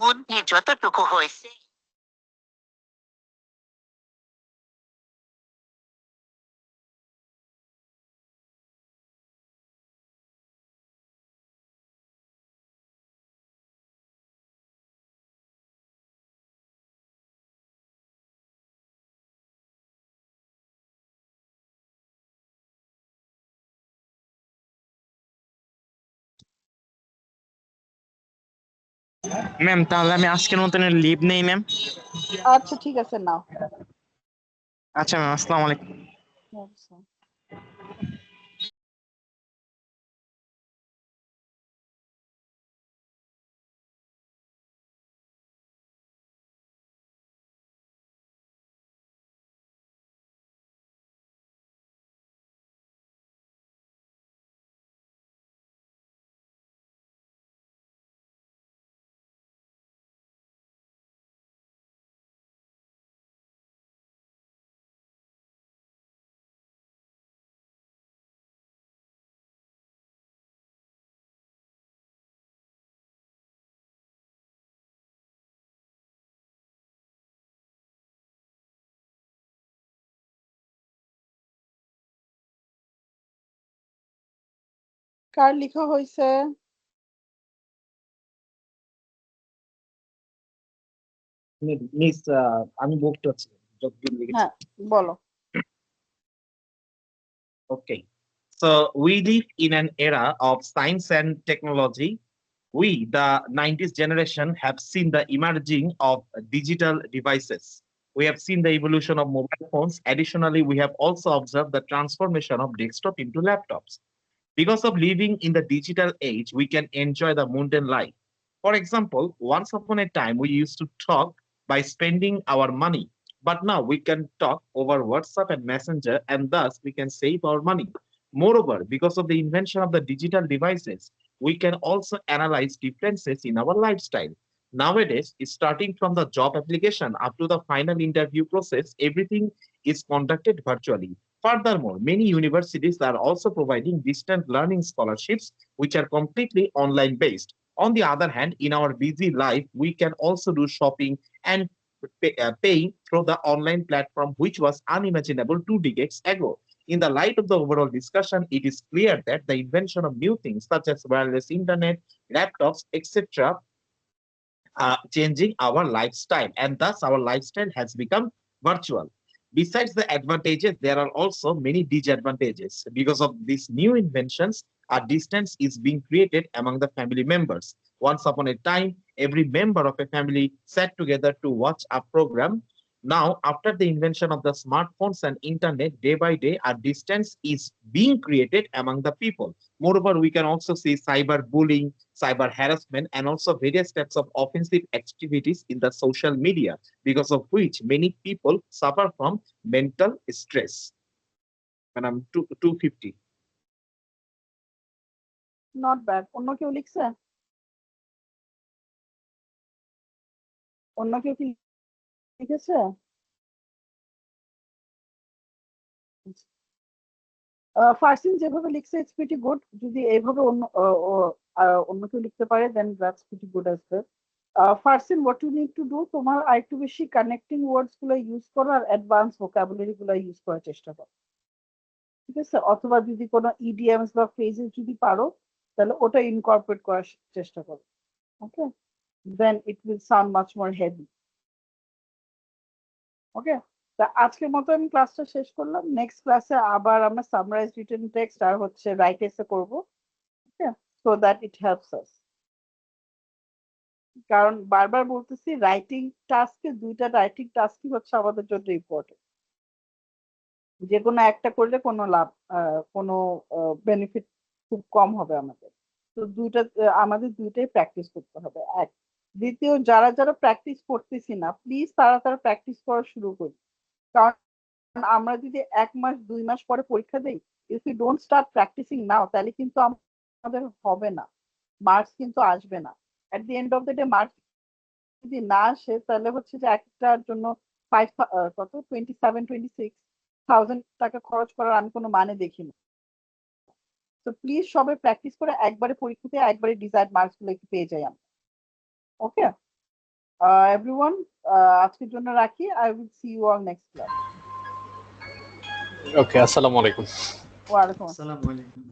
বুদ্ধি যতটুকু হয়েছে ম্যাম তাহলে আমি আজকের মতন লিভ নেই ম্যাম। আচ্ছা ঠিক আছে, নাও। আচ্ছা ম্যাম, আসসালামু আলাইকুম। আচ্ছা। কার লেখা হয়েছে? মিস আমি বলতে হচ্ছে যতদিন লিখেছি। হ্যাঁ বলো। Okay. So we live in an era of science and technology. We, the 90s generation, have seen the emerging of digital devices. We have seen the evolution of mobile phones. Additionally, we have also observed the transformation of desktop into laptops. Because of living in the digital age, we can enjoy the mundane life. For example, once upon a time, we used to talk by spending our money. But now we can talk over WhatsApp and Messenger, and thus we can save our money. Moreover, because of the invention of the digital devices, we can also analyze differences in our lifestyle. Nowadays, starting from the job application up to the final interview process, everything is conducted virtually. Furthermore, many universities are also providing distant learning scholarships, which are completely online based. On the other hand, in our busy life, we can also do shopping and paying through the online platform, which was unimaginable 2 decades ago. In the light of the overall discussion, it is clear that the invention of new things such as wireless internet, laptops, etc., changing our lifestyle, and thus our lifestyle has become virtual. Besides the advantages, there are also many disadvantages. Because of these new inventions, a distance is being created among the family members. Once upon a time, every member of a family sat together to watch a program. Now, after the invention of the smartphones and internet, day by day, a distance is being created among the people. Moreover, we can also see cyberbullying, cyber harassment, and also various types of offensive activities in the social media, because of which many people suffer from mental stress. And I'm 250. Not bad. অন্য কেউ লিখছে? অন্য কেউ কি লিখেছে? ফার্সিন যেভাবে লিখছে it's pretty good. যদি এইভাবে অন্য কেউ লিখতে পারে then that's pretty good as well. Farsin what you need to do, তোমার আরেকটু বেশি কানেক্টিং ওয়ার্ডস গুলো ইউজ করো আর অ্যাডভান্স ভোকাবুলারি গুলো ইউজ করার চেষ্টা করো, ঠিক আছে? অথবা যদি কোনো ইডিএমস বা ফ্রেজেস যদি পারো তাহলে ওটা ইনকর্পোরেট করার চেষ্টা করো। Okay, then it will sound much more heavy. Okay, তা আজকের মতো আমি ক্লাসটা শেষ করলাম। নেক্সট ক্লাসে আবার আমরা সামারাইজ রিটেন টেক্সট আর হচ্ছে রাইট এসে করব, okay, so that it helps us. কারণ বারবার বলতেছি রাইটিং টাস্কে, দুইটা রাইটিং টাস্কই হচ্ছে আমাদের জন্য ইম্পর্টেন্ট। যে কোনো একটা করলে কোনো লাভ, কোনো বেনিফিট খুব কম হবে আমাদের। তো দুইটা আমাদের দুইটাই প্র্যাকটিস করতে হবে। এক, দ্বিতীয়, যারা যারা প্র্যাকটিস করতেছি না, প্লিজ তারা তারা প্র্যাকটিস করা শুরু করি। কারণ আমরা যদি 1 মাস 2 মাস পরে পরীক্ষা দেই, if you don't start practicing now, তাহলে কিন্তু আমাদের হবে না, মার্কস কিন্তু আসবে না। At the end of the day marks যদি না আসে, তাহলে হচ্ছে যে একটার জন্য 27-26,000 টাকা খরচ করার আমি কোনো মানে দেখি না। তো প্লিজ সবাই প্র্যাকটিস করে একবারে পরীক্ষাতে একবারে ডিজায়ার্ড মার্কস গুলো একটু পেয়ে যাই আমরা। ওকে এভরিওয়ান, আজকের জন্য রাখি। I will see you all next class. Okay, আসসালামু আলাইকুম। ওয়ালাইকুম আসসালাম। আসসালামু আলাইকুম।